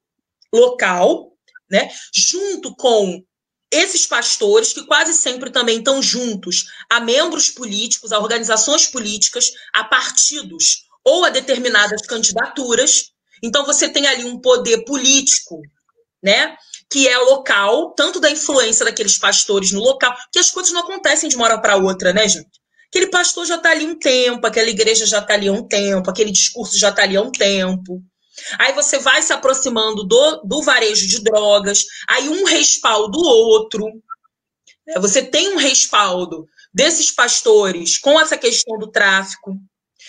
local, né, junto com esses pastores, que quase sempre também estão juntos a membros políticos, a organizações políticas, a partidos ou a determinadas candidaturas. Então, você tem ali um poder político, né, que é local, tanto da influência daqueles pastores no local, porque as coisas não acontecem de uma hora para outra, né, gente? Aquele pastor já está ali um tempo, aquela igreja já está ali há um tempo, aquele discurso já está ali há um tempo. Aí você vai se aproximando do varejo de drogas, aí um respalda o outro. Você tem um respaldo desses pastores com essa questão do tráfico,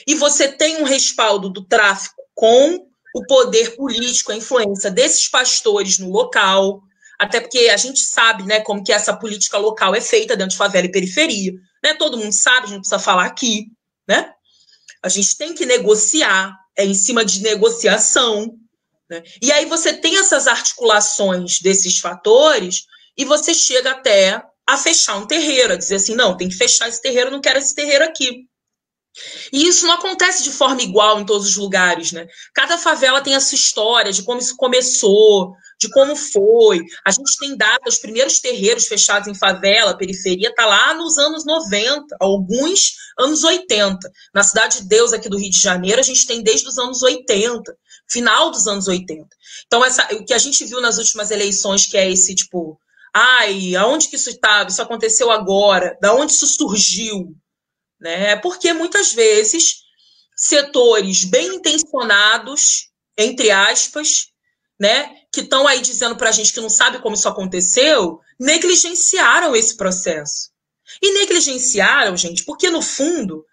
e você tem um respaldo do tráfico com o poder político, a influência desses pastores no local, até porque a gente sabe, né, como que essa política local é feita dentro de favela e periferia, né? Todo mundo sabe, a gente não precisa falar aqui, né? A gente tem que negociar, é em cima de negociação, né? E aí você tem essas articulações desses fatores e você chega até a fechar um terreiro, a dizer assim, não, tem que fechar esse terreiro, não quero esse terreiro aqui. E isso não acontece de forma igual em todos os lugares, né? Cada favela tem a sua história, de como isso começou, de como foi. A gente tem data, os primeiros terreiros fechados em favela, periferia, tá lá nos anos 90, alguns anos 80. Na Cidade de Deus, aqui do Rio de Janeiro, a gente tem desde os anos 80, final dos anos 80. Então, o que a gente viu nas últimas eleições, que é esse tipo, aonde que isso estava? Isso aconteceu agora? Da onde isso surgiu? Né? Porque muitas vezes setores bem intencionados, entre aspas, né, que estão aí dizendo para a gente que não sabe como isso aconteceu, negligenciaram esse processo. E negligenciaram, gente, porque no fundo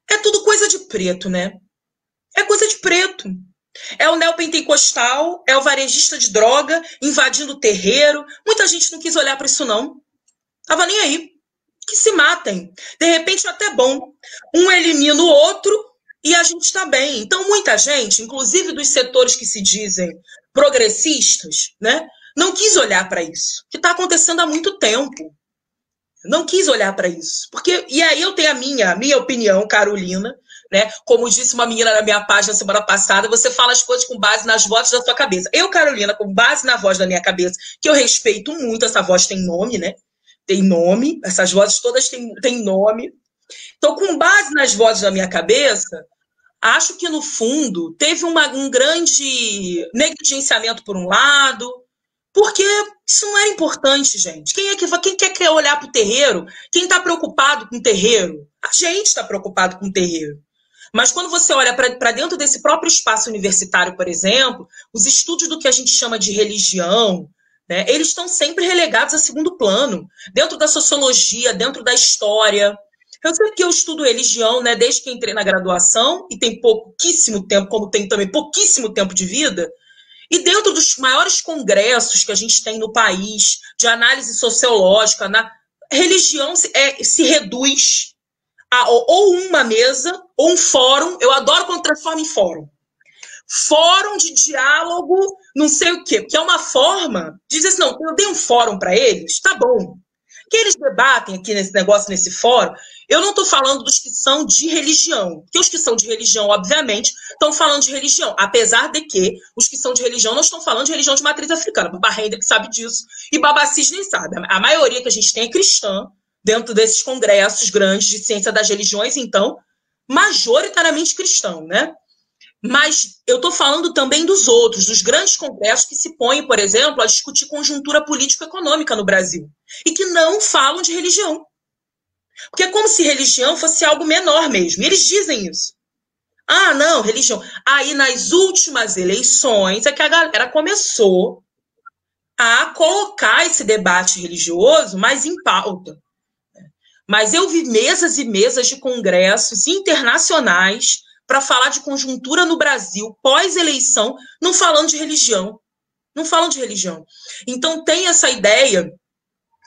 é tudo coisa de preto, né? É coisa de preto. É o neopentecostal, é o varejista de droga invadindo o terreiro. Muita gente não quis olhar para isso, não. Tava nem aí. Que se matem. De repente, até bom. Um elimina o outro e a gente está bem. Então, muita gente, inclusive dos setores que se dizem progressistas, né, não quis olhar para isso, que está acontecendo há muito tempo. Não quis olhar para isso. E aí eu tenho a minha opinião, Carolina, né? Como disse uma menina na minha página semana passada, você fala as coisas com base nas vozes da sua cabeça. Eu, Carolina, com base na voz da minha cabeça, que eu respeito muito, essa voz tem nome, né? Tem nome, essas vozes todas têm nome. Então, com base nas vozes da minha cabeça, acho que, no fundo, teve um grande negligenciamento por um lado, Porque isso não é importante, gente. Quem quer olhar para o terreiro? Quem está preocupado com o terreiro? A gente está preocupado com o terreiro. Mas quando você olha para dentro desse próprio espaço universitário, por exemplo, os estudos do que a gente chama de religião, né, eles estão sempre relegados a segundo plano. Dentro da sociologia, dentro da história. Eu sei que eu estudo religião, né, desde que entrei na graduação, e tem pouquíssimo tempo, como tem também pouquíssimo tempo de vida. E dentro dos maiores congressos que a gente tem no país, de análise sociológica, na religião se reduz a ou uma mesa, ou um fórum. Eu adoro quando transforma em fórum. Fórum de diálogo, não sei o quê, porque é uma forma de dizer assim, não, eu dei um fórum para eles, tá bom. Que eles debatem aqui nesse negócio, nesse fórum. Eu não estou falando dos que são de religião, porque os que são de religião, obviamente, estão falando de religião, apesar de que os que são de religião não estão falando de religião de matriz africana. Baba Hendrix sabe disso, e Baba Cisne sabe. A maioria que a gente tem é cristã, dentro desses congressos grandes de ciência das religiões, então, majoritariamente cristão, né? Mas eu estou falando também dos outros, dos grandes congressos que se põem, por exemplo, a discutir conjuntura político-econômica no Brasil e que não falam de religião. Porque é como se religião fosse algo menor mesmo. E eles dizem isso. Ah, não, religião. Aí, nas últimas eleições, é que a galera começou a colocar esse debate religioso mais em pauta. Mas eu vi mesas e mesas de congressos internacionais para falar de conjuntura no Brasil, pós-eleição, não falando de religião. Não falam de religião. Então, tem essa ideia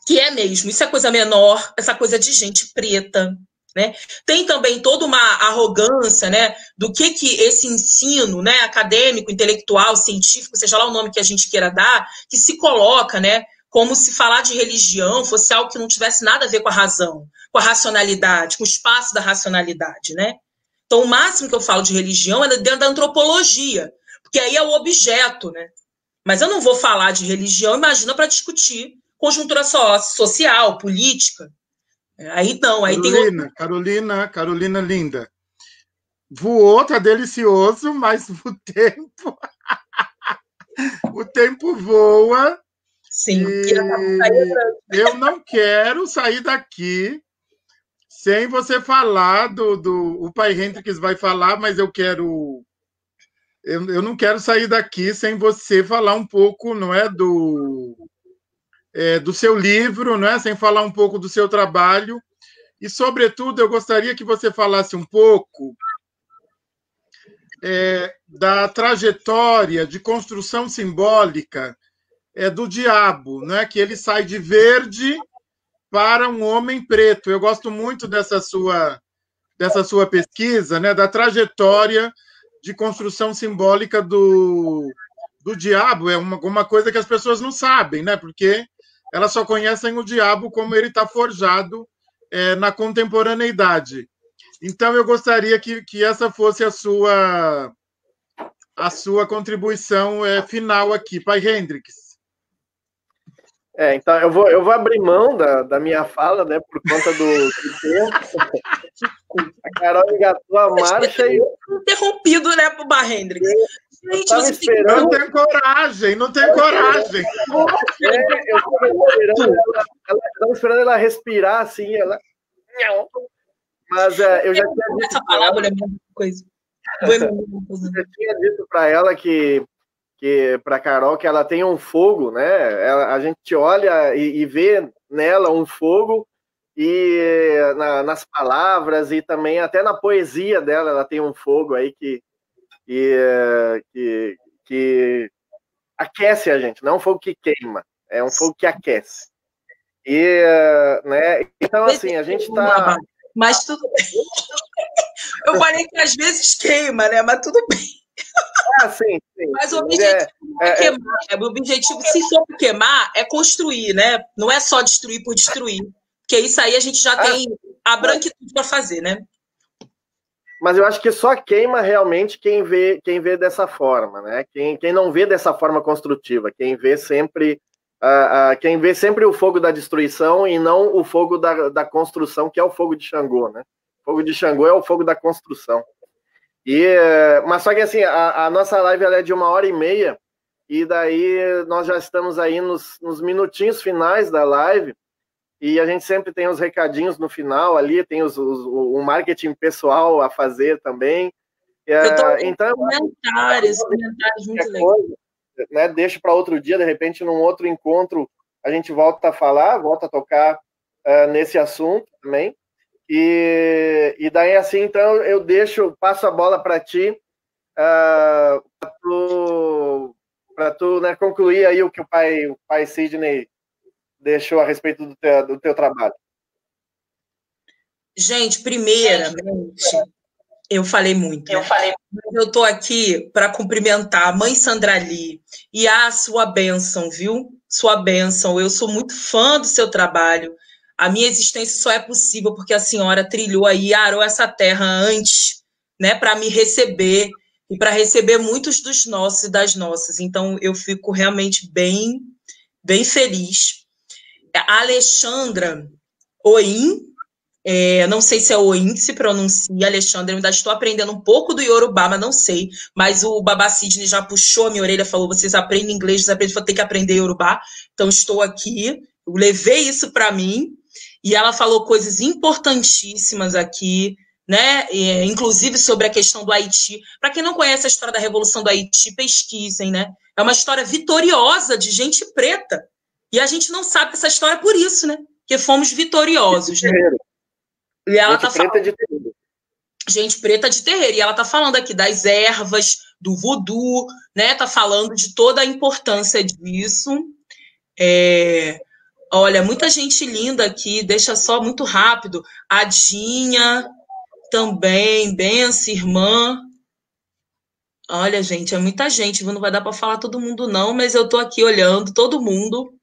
que é mesmo, isso é coisa menor, essa coisa de gente preta, né? Tem também toda uma arrogância, né, do que esse ensino, né, acadêmico, intelectual, científico, seja lá o nome que a gente queira dar, que se coloca, né, como se falar de religião fosse algo que não tivesse nada a ver com a razão, com a racionalidade, com o espaço da racionalidade, né? Então, o máximo que eu falo de religião é dentro da antropologia, porque aí é o objeto, né? Mas eu não vou falar de religião, imagina, para discutir conjuntura social, política. Aí não, aí Carolina linda. Voou, tá delicioso, mas o tempo voa. Sim. Eu não quero sair daqui sem você falar o Pai Hendrix vai falar, mas eu não quero sair daqui sem você falar um pouco, não é, do seu livro, não é, sem falar um pouco do seu trabalho. E, sobretudo, eu gostaria que você falasse um pouco da trajetória de construção simbólica do diabo, né? Que ele sai de verde para um homem preto. Eu gosto muito dessa sua pesquisa, né? Da trajetória de construção simbólica do diabo. É uma coisa que as pessoas não sabem, né? Porque elas só conhecem o diabo como ele está forjado na contemporaneidade. Então, eu gostaria que essa fosse a sua contribuição final aqui. Pai Hendrix. Então, eu vou abrir mão da minha fala, né, por conta do tempo. A Carol engatou a marcha e... Interrompido, né, pro Baba Hendrix. Gente, você esperando... Não tem coragem. Eu estava esperando ela respirar, assim, ela... Mas eu já tinha dito... Essa palavra é muita coisa. Eu tinha dito para ela que para Carol, que ela tem um fogo, né? A gente olha e vê nela um fogo, e nas palavras e também até na poesia dela, ela tem um fogo aí que aquece a gente, não é um fogo que queima, é um fogo que aquece. E, né? Então, assim, a gente tá... Mas tudo bem. Eu falei que às vezes queima, né? Mas tudo bem. Sim. Mas o objetivo não é queimar. O objetivo, se for queimar, é construir, né? Não é só destruir por destruir. Porque isso aí a gente já tem a branquitude para fazer, né? Mas eu acho que só queima realmente quem vê dessa forma, né? Quem não vê dessa forma construtiva, quem vê sempre o fogo da destruição e não o fogo da construção, que é o fogo de Xangô, né? O fogo de Xangô é o fogo da construção. Mas só que assim, a nossa live ela é de 1h30, e daí nós já estamos aí nos minutinhos finais da live, e a gente sempre tem os recadinhos no final ali, tem o marketing pessoal a fazer também. Eu tô então, comentários muito legais. Né, deixo para outro dia, de repente, num outro encontro, a gente volta a falar, volta a tocar nesse assunto também. E daí, assim, então, eu passo a bola para ti, para tu né, concluir aí o que o pai Sidney deixou a respeito do teu trabalho. Gente, primeiramente, eu falei muito. Eu estou aqui para cumprimentar a mãe Sandra Lee e a sua bênção, viu? Sua bênção. Eu sou muito fã do seu trabalho. A minha existência só é possível porque a senhora trilhou aí, arou essa terra antes, né, para me receber e para receber muitos dos nossos e das nossas. Então, eu fico realmente bem, bem feliz. A Alexandra Oim, não sei se é Oim que se pronuncia, Alexandra, eu ainda estou aprendendo um pouco do Yorubá, mas não sei. Mas o Babá Sidney já puxou a minha orelha, falou, vocês aprendem inglês, vocês aprendem, vou ter que aprender Yorubá. Então, estou aqui, eu levei isso para mim, e ela falou coisas importantíssimas aqui, né? Inclusive sobre a questão do Haiti. Para quem não conhece a história da Revolução do Haiti, pesquisem, né? É uma história vitoriosa de gente preta. E a gente não sabe essa história por isso, né? Porque fomos vitoriosos, né? E ela gente tá preta falando, de terreiro. Gente preta de terreiro. E ela tá falando aqui das ervas, do voodoo, né? Tá falando de toda a importância disso. Olha, muita gente linda aqui. Deixa só muito rápido. A Dinha também, Benção, irmã. Olha, gente, é muita gente. Não vai dar para falar todo mundo, não, mas eu tô aqui olhando todo mundo.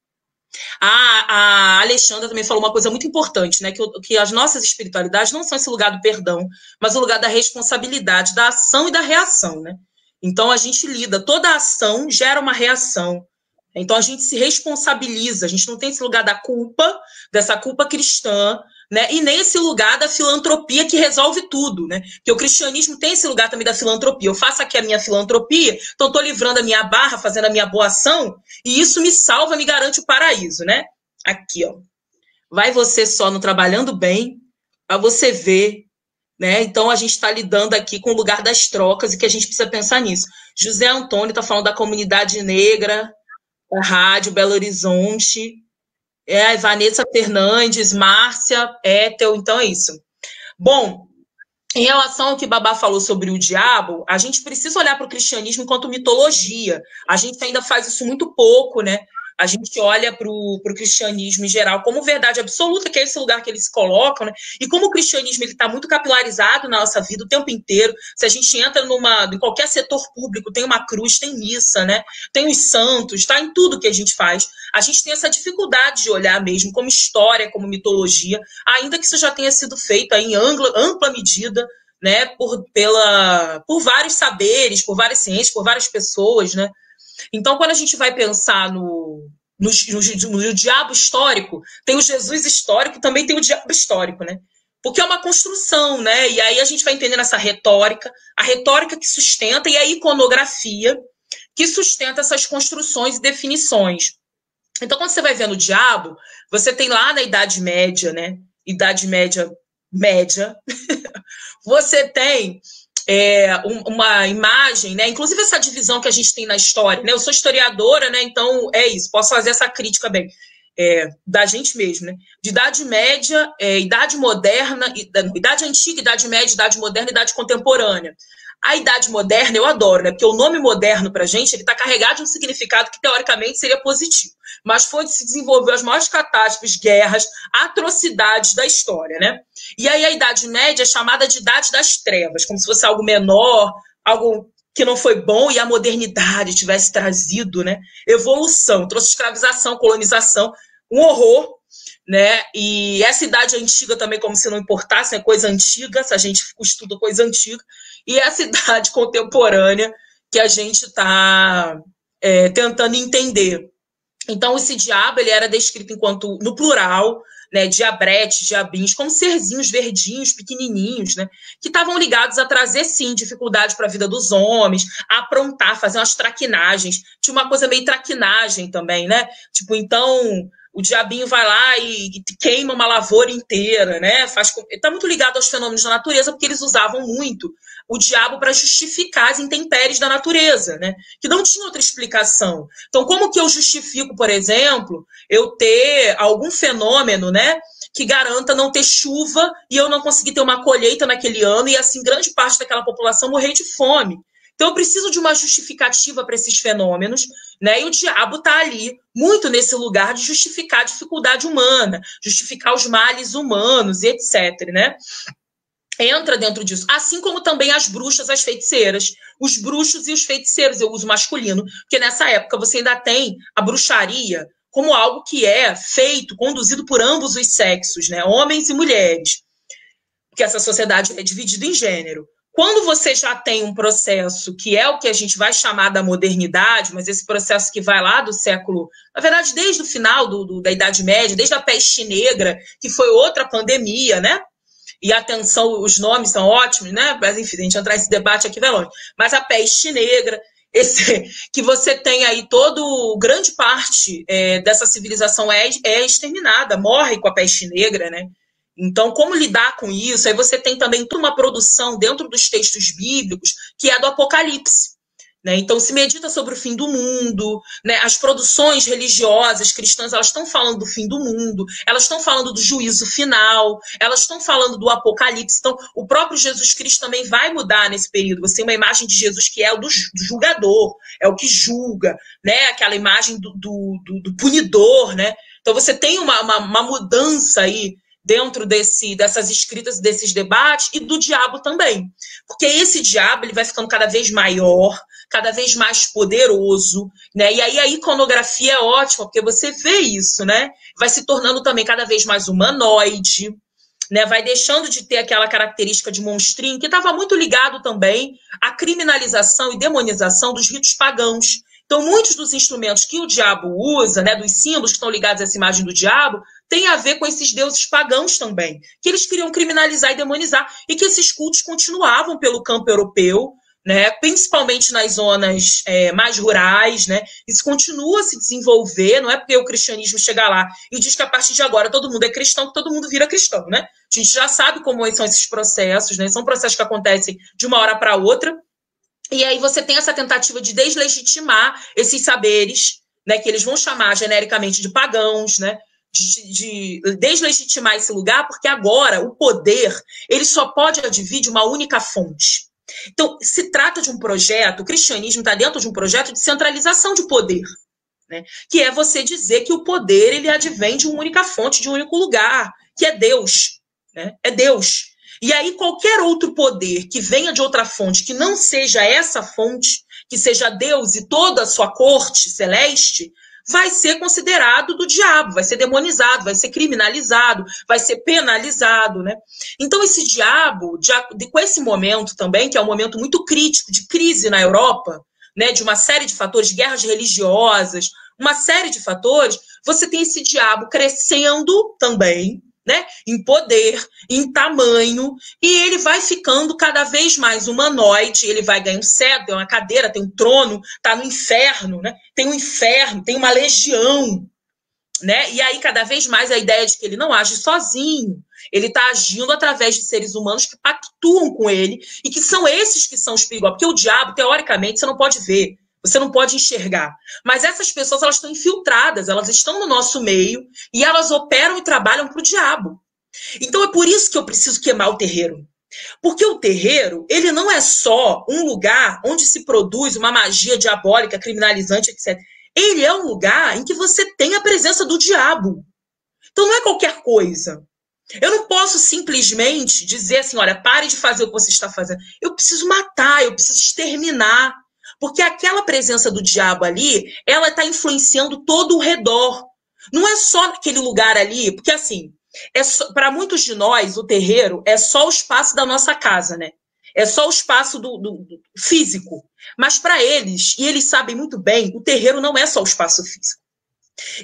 A Alexandra também falou uma coisa muito importante, né? Que as nossas espiritualidades não são esse lugar do perdão, mas o lugar da responsabilidade, da ação e da reação, né? Então a gente lida, toda ação gera uma reação. Então a gente se responsabiliza, a gente não tem esse lugar da culpa, dessa culpa cristã, né? E nem esse lugar da filantropia que resolve tudo, né? Porque o cristianismo tem esse lugar também da filantropia. Eu faço aqui a minha filantropia, então estou livrando a minha barra, fazendo a minha boa ação, e isso me salva, me garante o paraíso, né? Aqui, ó. Vai você só no trabalhando bem, para você ver, né? Então a gente está lidando aqui com o lugar das trocas e que a gente precisa pensar nisso. José Antônio está falando da comunidade negra, da Rádio Belo Horizonte, Vanessa Fernandes, Márcia, Ethel, então é isso. Bom, em relação ao que Babá falou sobre o diabo, a gente precisa olhar para o cristianismo enquanto mitologia. A gente ainda faz isso muito pouco, né? A gente olha para o cristianismo em geral como verdade absoluta, que é esse lugar que eles se colocam, né? E como o cristianismo está muito capilarizado na nossa vida o tempo inteiro, se a gente entra em qualquer setor público, tem uma cruz, tem missa, né? Tem os santos, está em tudo que a gente faz. A gente tem essa dificuldade de olhar mesmo como história, como mitologia, ainda que isso já tenha sido feito aí em ampla medida, né? Por vários saberes, por várias ciências, por várias pessoas, né? Então, quando a gente vai pensar no diabo histórico, tem o Jesus histórico, também tem o diabo histórico, né? Porque é uma construção, né? E aí a gente vai entendendo essa retórica, a retórica que sustenta e a iconografia que sustenta essas construções e definições. Então, quando você vai vendo o diabo, você tem lá na Idade Média, né? Idade Média, você tem uma imagem, né? Inclusive essa divisão que a gente tem na história, né? Eu sou historiadora, né? Então é isso, posso fazer essa crítica bem da gente mesmo, né? De Idade Média, Idade Moderna, Idade Antiga, Idade Média, Idade Moderna e Idade Contemporânea. A Idade Moderna eu adoro, né? Porque o nome moderno pra gente, ele tá carregado de um significado que teoricamente seria positivo, mas foi onde se desenvolveu as maiores catástrofes, guerras, atrocidades da história, né? E aí a Idade Média é chamada de Idade das Trevas, como se fosse algo menor, algo que não foi bom, e a modernidade tivesse trazido, né, evolução, trouxe escravização, colonização, um horror, né? E essa Idade Antiga também, como se não importasse, é coisa antiga, se a gente estuda coisa antiga, e essa Idade Contemporânea que a gente está tentando entender. Então, esse diabo ele era descrito enquanto, no plural, né, diabretes, diabinhos, como serzinhos verdinhos, pequenininhos, né, que estavam ligados a trazer, sim, dificuldade para a vida dos homens, a aprontar, fazer umas traquinagens. Tinha uma coisa meio traquinagem também, né? Tipo, então, o diabinho vai lá e queima uma lavoura inteira, né? Está muito ligado aos fenômenos da natureza, porque eles usavam muito o diabo para justificar as intempéries da natureza, né? Que não tinha outra explicação. Então, como que eu justifico, por exemplo, eu ter algum fenômeno, né, que garanta não ter chuva e eu não conseguir ter uma colheita naquele ano e, assim, grande parte daquela população morrer de fome? Então, eu preciso de uma justificativa para esses fenômenos, né? E o diabo está ali, muito nesse lugar de justificar a dificuldade humana, justificar os males humanos e etc., né? Entra dentro disso, assim como também as bruxas, as feiticeiras, os bruxos e os feiticeiros, eu uso masculino, porque nessa época você ainda tem a bruxaria como algo que é feito, conduzido por ambos os sexos, né? Homens e mulheres, porque essa sociedade é dividida em gênero. Quando você já tem um processo que é o que a gente vai chamar da modernidade, mas esse processo que vai lá do século... Na verdade, desde o final da Idade Média, desde a peste negra, que foi outra pandemia, né? E atenção, os nomes são ótimos, né? Mas, enfim, a gente entrar nesse debate aqui vai longe. Mas a peste negra, que você tem aí grande parte dessa civilização é exterminada, morre com a peste negra, né? Então, como lidar com isso? Aí você tem também toda uma produção dentro dos textos bíblicos que é do Apocalipse, né? Então, se medita sobre o fim do mundo, né? As produções religiosas cristãs, elas estão falando do fim do mundo, elas estão falando do juízo final, elas estão falando do Apocalipse. Então, o próprio Jesus Cristo também vai mudar nesse período. Você tem uma imagem de Jesus que é o do julgador, é o que julga, né? Aquela imagem do punidor, né? Então, você tem uma mudança aí dentro dessas escritas, desses debates, e do diabo também. Porque esse diabo ele vai ficando cada vez maior, cada vez mais poderoso, né? E aí a iconografia é ótima, porque você vê isso, né? Vai se tornando também cada vez mais humanoide, né? Vai deixando de ter aquela característica de monstrinho, que estava muito ligado também à criminalização e demonização dos ritos pagãos. Então, muitos dos instrumentos que o diabo usa, né, dos símbolos que estão ligados a essa imagem do diabo, tem a ver com esses deuses pagãos também, que eles queriam criminalizar e demonizar, e que esses cultos continuavam pelo campo europeu, né, principalmente nas zonas mais rurais, né, isso continua a se desenvolver, não é porque o cristianismo chega lá e diz que a partir de agora todo mundo é cristão, que todo mundo vira cristão, né? A gente já sabe como são esses processos, né, são processos que acontecem de uma hora para outra, e aí você tem essa tentativa de deslegitimar esses saberes, né, que eles vão chamar genericamente de pagãos, né, de deslegitimar esse lugar, porque agora o poder ele só pode advir de uma única fonte. Então, se trata de um projeto, o cristianismo está dentro de um projeto de centralização de poder, né, que é você dizer que o poder ele advém de uma única fonte, de um único lugar, que é Deus, né, é Deus. E aí qualquer outro poder que venha de outra fonte, que não seja essa fonte, que seja Deus e toda a sua corte celeste, vai ser considerado do diabo, vai ser demonizado, vai ser criminalizado, vai ser penalizado, né? Então esse diabo, com esse momento também, que é um momento muito crítico, de crise na Europa, né, de uma série de fatores, de guerras religiosas, uma série de fatores, você tem esse diabo crescendo também, né, em poder, em tamanho, e ele vai ficando cada vez mais humanoide, ele vai ganhar um cetro, tem uma cadeira, tem um trono, está no inferno, né, tem um inferno, tem uma legião, né, e aí cada vez mais a ideia de que ele não age sozinho, ele está agindo através de seres humanos que pactuam com ele, e que são esses que são os perigosos, porque o diabo, teoricamente, você não pode ver, você não pode enxergar. Mas essas pessoas, elas estão infiltradas, elas estão no nosso meio e elas operam e trabalham para o diabo. Então é por isso que eu preciso queimar o terreiro. Porque o terreiro, ele não é só um lugar onde se produz uma magia diabólica, criminalizante, etc. Ele é um lugar em que você tem a presença do diabo. Então não é qualquer coisa. Eu não posso simplesmente dizer assim, olha, pare de fazer o que você está fazendo. Eu preciso matar, eu preciso exterminar. Porque aquela presença do diabo ali, ela está influenciando todo o redor. Não é só naquele lugar ali, porque assim, para muitos de nós, o terreiro é só o espaço da nossa casa, né? É só o espaço do físico. Mas para eles, e eles sabem muito bem, o terreiro não é só o espaço físico.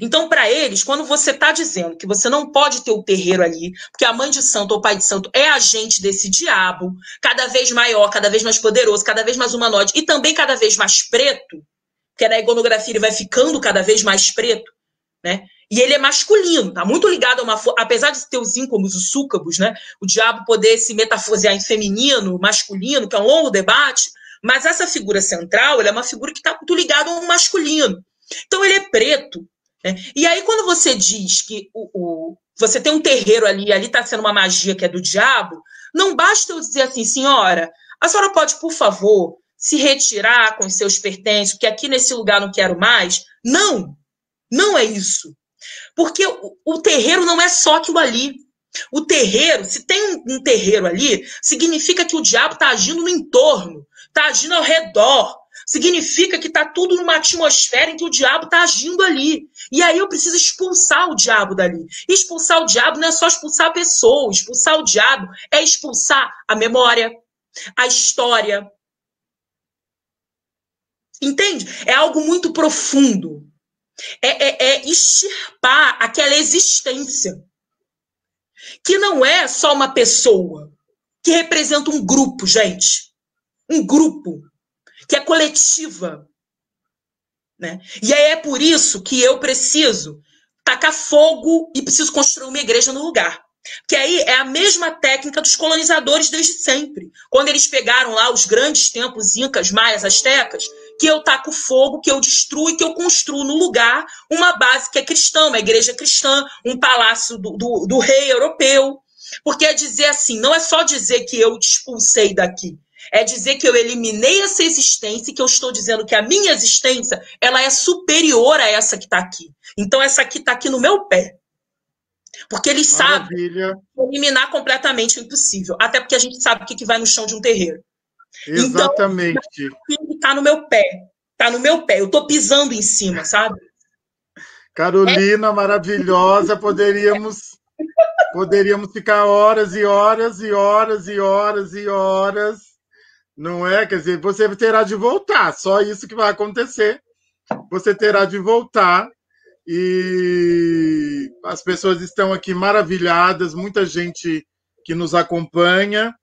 Então, para eles, quando você está dizendo que você não pode ter o terreiro ali, porque a mãe de santo ou o pai de santo é agente desse diabo, cada vez maior, cada vez mais poderoso, cada vez mais humanoide, e também cada vez mais preto, porque na iconografia ele vai ficando cada vez mais preto, né? E ele é masculino, tá muito ligado a uma... Apesar de ter os íncubos, os súcubos, né? O diabo poder se metafosear em feminino, masculino, que é um longo debate, mas essa figura central, ela é uma figura que está muito ligada a um masculino. Então ele é preto, né? E aí quando você diz que você tem um terreiro ali está sendo uma magia que é do diabo, não basta eu dizer assim, senhora, a senhora pode, por favor, se retirar com os seus pertences, porque aqui nesse lugar não quero mais. Não, não é isso. Porque o terreiro não é só aquilo ali. O terreiro, se tem um terreiro ali, significa que o diabo está agindo no entorno, está agindo ao redor. Significa que está tudo numa atmosfera em que o diabo está agindo ali. E aí eu preciso expulsar o diabo dali. E expulsar o diabo não é só expulsar a pessoa. Expulsar o diabo é expulsar a memória, a história. Entende? É algo muito profundo. É extirpar aquela existência que não é só uma pessoa, que representa um grupo, gente. Um grupo que é coletiva, né? E aí é por isso que eu preciso tacar fogo e preciso construir uma igreja no lugar. Que aí é a mesma técnica dos colonizadores desde sempre. Quando eles pegaram lá os grandes templos incas, maias, astecas, que eu taco fogo, que eu destruo e que eu construo no lugar uma base que é cristã, uma igreja cristã, um palácio do rei europeu. Porque é dizer assim, não é só dizer que eu te expulsei daqui, é dizer que eu eliminei essa existência e que eu estou dizendo que a minha existência ela é superior a essa que está aqui. Então essa aqui está aqui no meu pé. Porque eles sabem que eliminar completamente é impossível. Até porque a gente sabe o que vai no chão de um terreiro. Exatamente. Então, está no meu pé. Está no meu pé. Eu estou pisando em cima, sabe? Carolina, maravilhosa. Poderíamos ficar horas e horas e horas e horas e horas. Não é? Quer dizer, você terá de voltar. Só isso que vai acontecer. Você terá de voltar. E as pessoas estão aqui maravilhadas, muita gente que nos acompanha,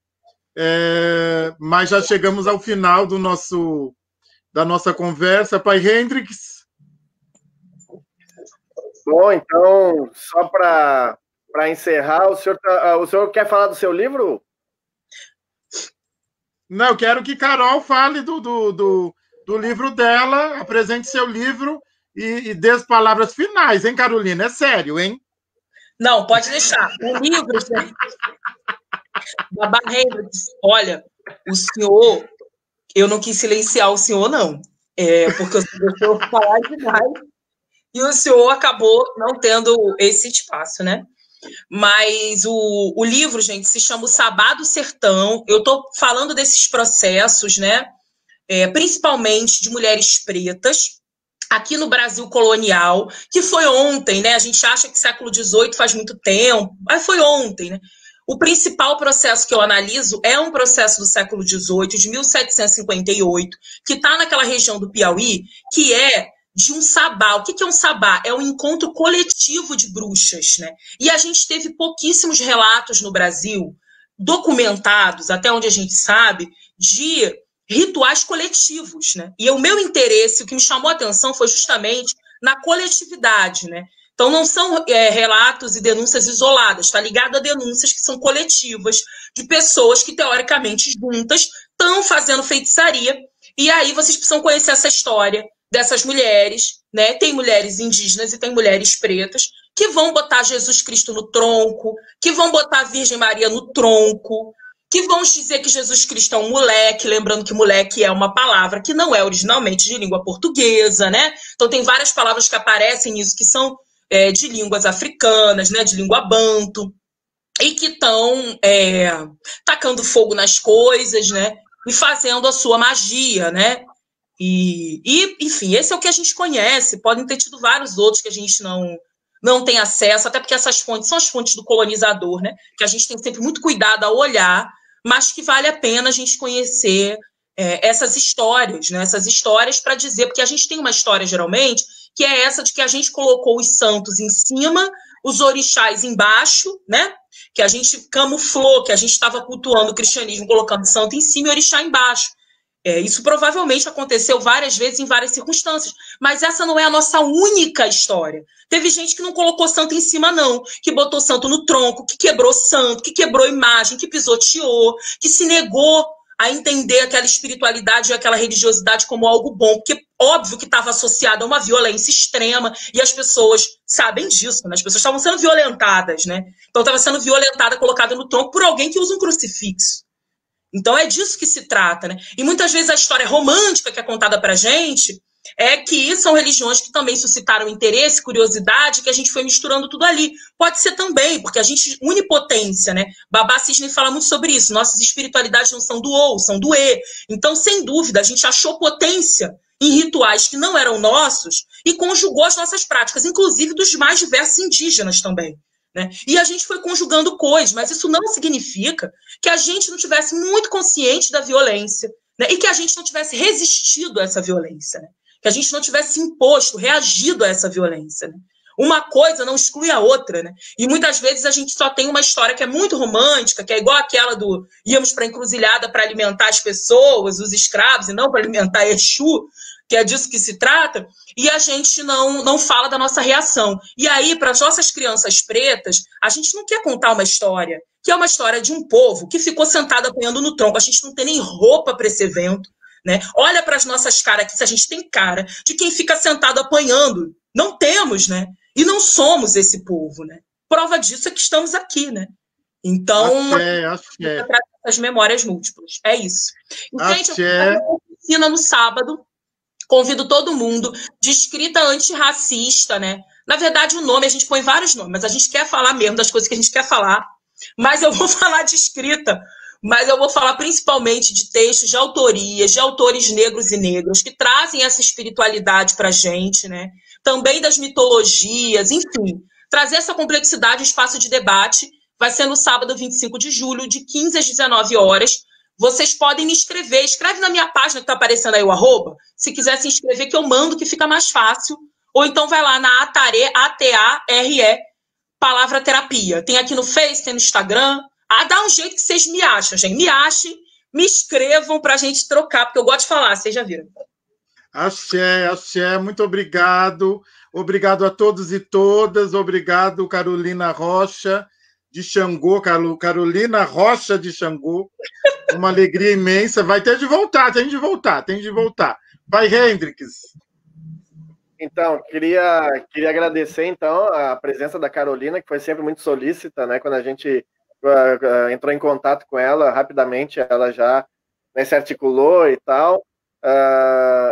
mas já chegamos ao final da nossa conversa. Pai Hendrix? Bom, então, só para encerrar, o senhor quer falar do seu livro? Não, eu quero que Carol fale do livro dela, apresente seu livro e dê as palavras finais, hein, Carolina? É sério, hein? Não, pode deixar. O livro, gente, Babá Hendrix, olha, o senhor, eu não quis silenciar o senhor, não. Porque o senhor falar demais e o senhor acabou não tendo esse espaço, né? Mas o livro, gente, se chama O Sabá do Sertão. Eu estou falando desses processos, né? Principalmente de mulheres pretas, aqui no Brasil colonial, que foi ontem, né? A gente acha que século XVIII faz muito tempo, mas foi ontem, né? O principal processo que eu analiso é um processo do século XVIII, de 1758, que está naquela região do Piauí, que é de um sabá. O que é um sabá? É um encontro coletivo de bruxas, né? E a gente teve pouquíssimos relatos no Brasil, documentados, até onde a gente sabe, de rituais coletivos, né? E o meu interesse, o que me chamou a atenção foi justamente na coletividade, né? Então não são relatos e denúncias isoladas, está ligado a denúncias que são coletivas, de pessoas que teoricamente juntas estão fazendo feitiçaria, e aí vocês precisam conhecer essa história dessas mulheres, né? Tem mulheres indígenas e tem mulheres pretas que vão botar Jesus Cristo no tronco, que vão botar a Virgem Maria no tronco, que vão dizer que Jesus Cristo é um moleque, lembrando que moleque é uma palavra que não é originalmente de língua portuguesa, né? Então tem várias palavras que aparecem nisso que são de línguas africanas, né? De língua banto, e que estão tacando fogo nas coisas, né? E fazendo a sua magia, né? E, enfim, esse é o que a gente conhece. Podem ter tido vários outros que a gente não tem acesso, até porque essas fontes são as fontes do colonizador, né? Que a gente tem sempre muito cuidado ao olhar, mas que vale a pena a gente conhecer essas histórias, né? Essas histórias para dizer, porque a gente tem uma história, geralmente, que é essa de que a gente colocou os santos em cima, os orixás embaixo, né? Que a gente camuflou, que a gente estava cultuando o cristianismo colocando santo em cima e orixá embaixo. Isso provavelmente aconteceu várias vezes em várias circunstâncias, mas essa não é a nossa única história. Teve gente que não colocou santo em cima, não, que botou santo no tronco, que quebrou santo, que quebrou imagem, que pisoteou, que se negou a entender aquela espiritualidade e aquela religiosidade como algo bom, porque óbvio que estava associado a uma violência extrema, e as pessoas sabem disso, né? As pessoas estavam sendo violentadas, né? Então estava sendo violentada, colocada no tronco por alguém que usa um crucifixo. Então é disso que se trata, né? E muitas vezes a história romântica que é contada pra gente é que são religiões que também suscitaram interesse, curiosidade, que a gente foi misturando tudo ali. Pode ser também, porque a gente une potência, né? Babá Cisne fala muito sobre isso. Nossas espiritualidades não são do ou, são do e. Então, sem dúvida, a gente achou potência em rituais que não eram nossos e conjugou as nossas práticas, inclusive dos mais diversos indígenas também. Né? E a gente foi conjugando coisas, mas isso não significa que a gente não tivesse muito consciente da violência, né? E que a gente não tivesse resistido a essa violência, né? Que a gente não tivesse imposto, reagido a essa violência. Né? Uma coisa não exclui a outra. Né? E muitas vezes a gente só tem uma história que é muito romântica, que é igual aquela do íamos para a encruzilhada para alimentar as pessoas, os escravos, e não para alimentar Exu, que é disso que se trata, e a gente não fala da nossa reação. E aí, para as nossas crianças pretas, a gente não quer contar uma história, que é uma história de um povo que ficou sentado apanhando no tronco. A gente não tem nem roupa para esse evento, né? Olha para as nossas caras aqui, se a gente tem cara de quem fica sentado apanhando. Não temos, né? E não somos esse povo, né? Prova disso é que estamos aqui, né? Então, as memórias múltiplas. É isso. E, gente, eu ensino no sábado. Convido todo mundo de escrita antirracista, né? Na verdade, o nome, a gente põe vários nomes, mas a gente quer falar mesmo das coisas que a gente quer falar. Mas eu vou falar de escrita, mas eu vou falar principalmente de textos de autorias, de autores negros e negras, que trazem essa espiritualidade pra gente, né? Também das mitologias, enfim. Trazer essa complexidade, espaço de debate. Vai ser no sábado, 25 de julho, de 15 às 19 horas. Vocês podem me escrever. Escreve na minha página que está aparecendo aí o @. Se quiser se inscrever, que eu mando, que fica mais fácil. Ou então vai lá na Atare, ATARE, Palavra Terapia. Tem aqui no Face, tem no Instagram. Dá um jeito que vocês me acham, gente. Me achem, me escrevam para a gente trocar, porque eu gosto de falar, vocês já viram. Axé, muito obrigado. Obrigado a todos e todas. Obrigado, Carolina Rocha de Xangô, Carolina Rocha de Xangô. Uma alegria imensa. Vai ter de voltar, tem de voltar. Vai, Hendrix. Então, queria agradecer, então, a presença da Carolina, que foi sempre muito solícita, né? Quando a gente entrou em contato com ela, rapidamente ela já, né, se articulou e tal.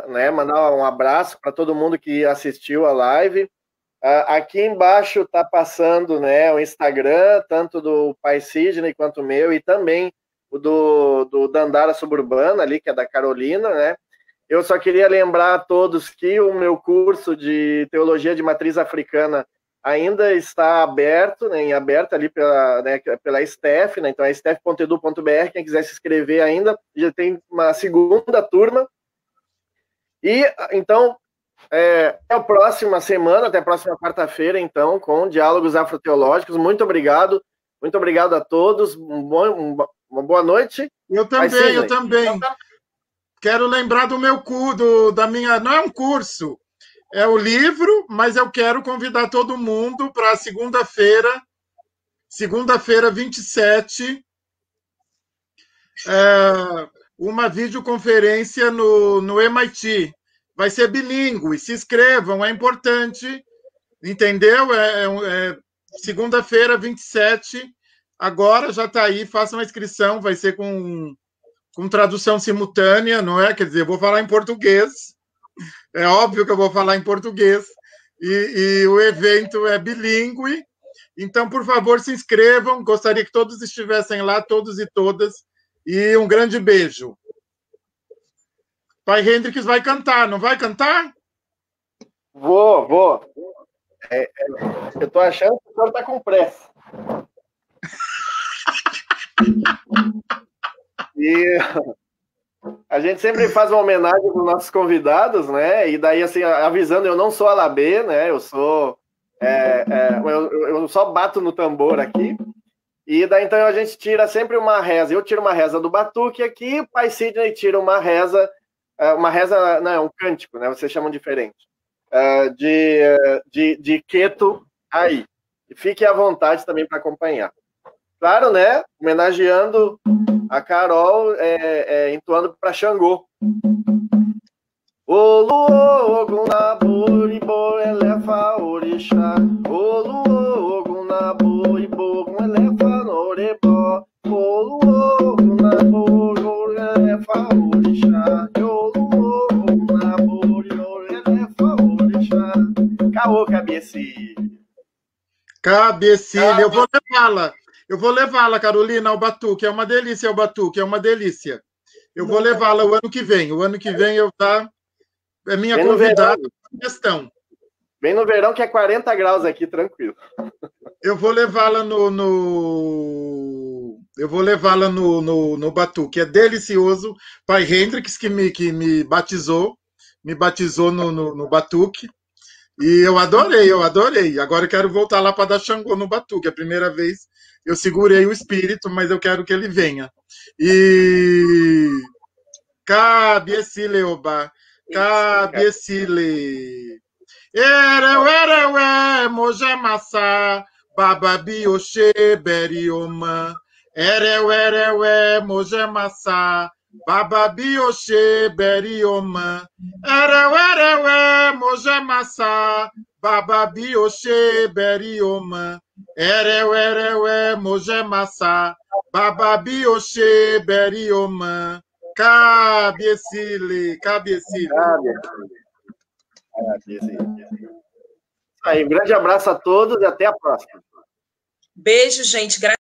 Né, mandar um abraço para todo mundo que assistiu a live. Aqui embaixo está passando, né, o Instagram, tanto do Pai Sidney quanto o meu, e também o do Dandara Suburbana, ali, que é da Carolina, né? Eu só queria lembrar a todos que o meu curso de Teologia de Matriz Africana ainda está aberto, né, ali pela STF, né? Então é stf.edu.br, quem quiser se inscrever ainda, já tem uma segunda turma. E, então, até a próxima semana, até a próxima quarta-feira, então, com Diálogos Afroteológicos. Muito obrigado a todos, uma boa noite. Eu também. Quero lembrar do meu da minha... Não é um curso, é o livro, mas eu quero convidar todo mundo para segunda-feira, 27, uma videoconferência no MIT. Vai ser bilíngue, se inscrevam, é importante, entendeu? Segunda-feira, 27, agora já está aí, façam a inscrição, vai ser com tradução simultânea, não é? Quer dizer, eu vou falar em português, é óbvio que eu vou falar em português, e o evento é bilíngue, então, por favor, se inscrevam, gostaria que todos estivessem lá, todos e todas, e um grande beijo. Pai Hendrix vai cantar, não vai cantar? Vou. Eu tô achando que o senhor tá com pressa. A gente sempre faz uma homenagem para os nossos convidados, né? E daí, assim, avisando, eu não sou alabê, né? Eu sou... eu só bato no tambor aqui. E daí, então, a gente tira sempre uma reza. Eu tiro uma reza do batuque aqui, o Pai Sidney tira uma reza, não, é um cântico, né? Vocês chamam diferente. De Queto aí. E fique à vontade também para acompanhar. Claro, né? Homenageando a Carol, entoando para Xangô. Olu ogun na bori bo elefa orixá. Olu ogun na bori bo elefa norebo. Olu ogun na bori elefa orixá. Olu ogun na bori elefa orixá. Caô, Cabecilha. Cabecilha, eu vou levá-la, Carolina, ao batuque. É uma delícia o batuque, é uma delícia. Eu vou levá-la o ano que vem. O ano que vem eu tá. É minha convidada em questão. Vem no verão que é 40 graus aqui, tranquilo. Eu vou levá-la no batuque. É delicioso. Pai Hendrix que me batizou no batuque. E eu adorei. Agora eu quero voltar lá para dar Xangô no batuque. A primeira vez eu segurei o espírito, mas eu quero que ele venha. E cabe esse leoba. Cabecile. Erewe, mojamassa, bababi oxe berioma. Erewe, mojamassa, bababi oxe berioma. Erewe, mojamassa, bababi oxe berioma. Erewe, mojamassa, bababi oxe berioma. Cabecile. Aí, um grande abraço a todos e até a próxima. Beijo, gente.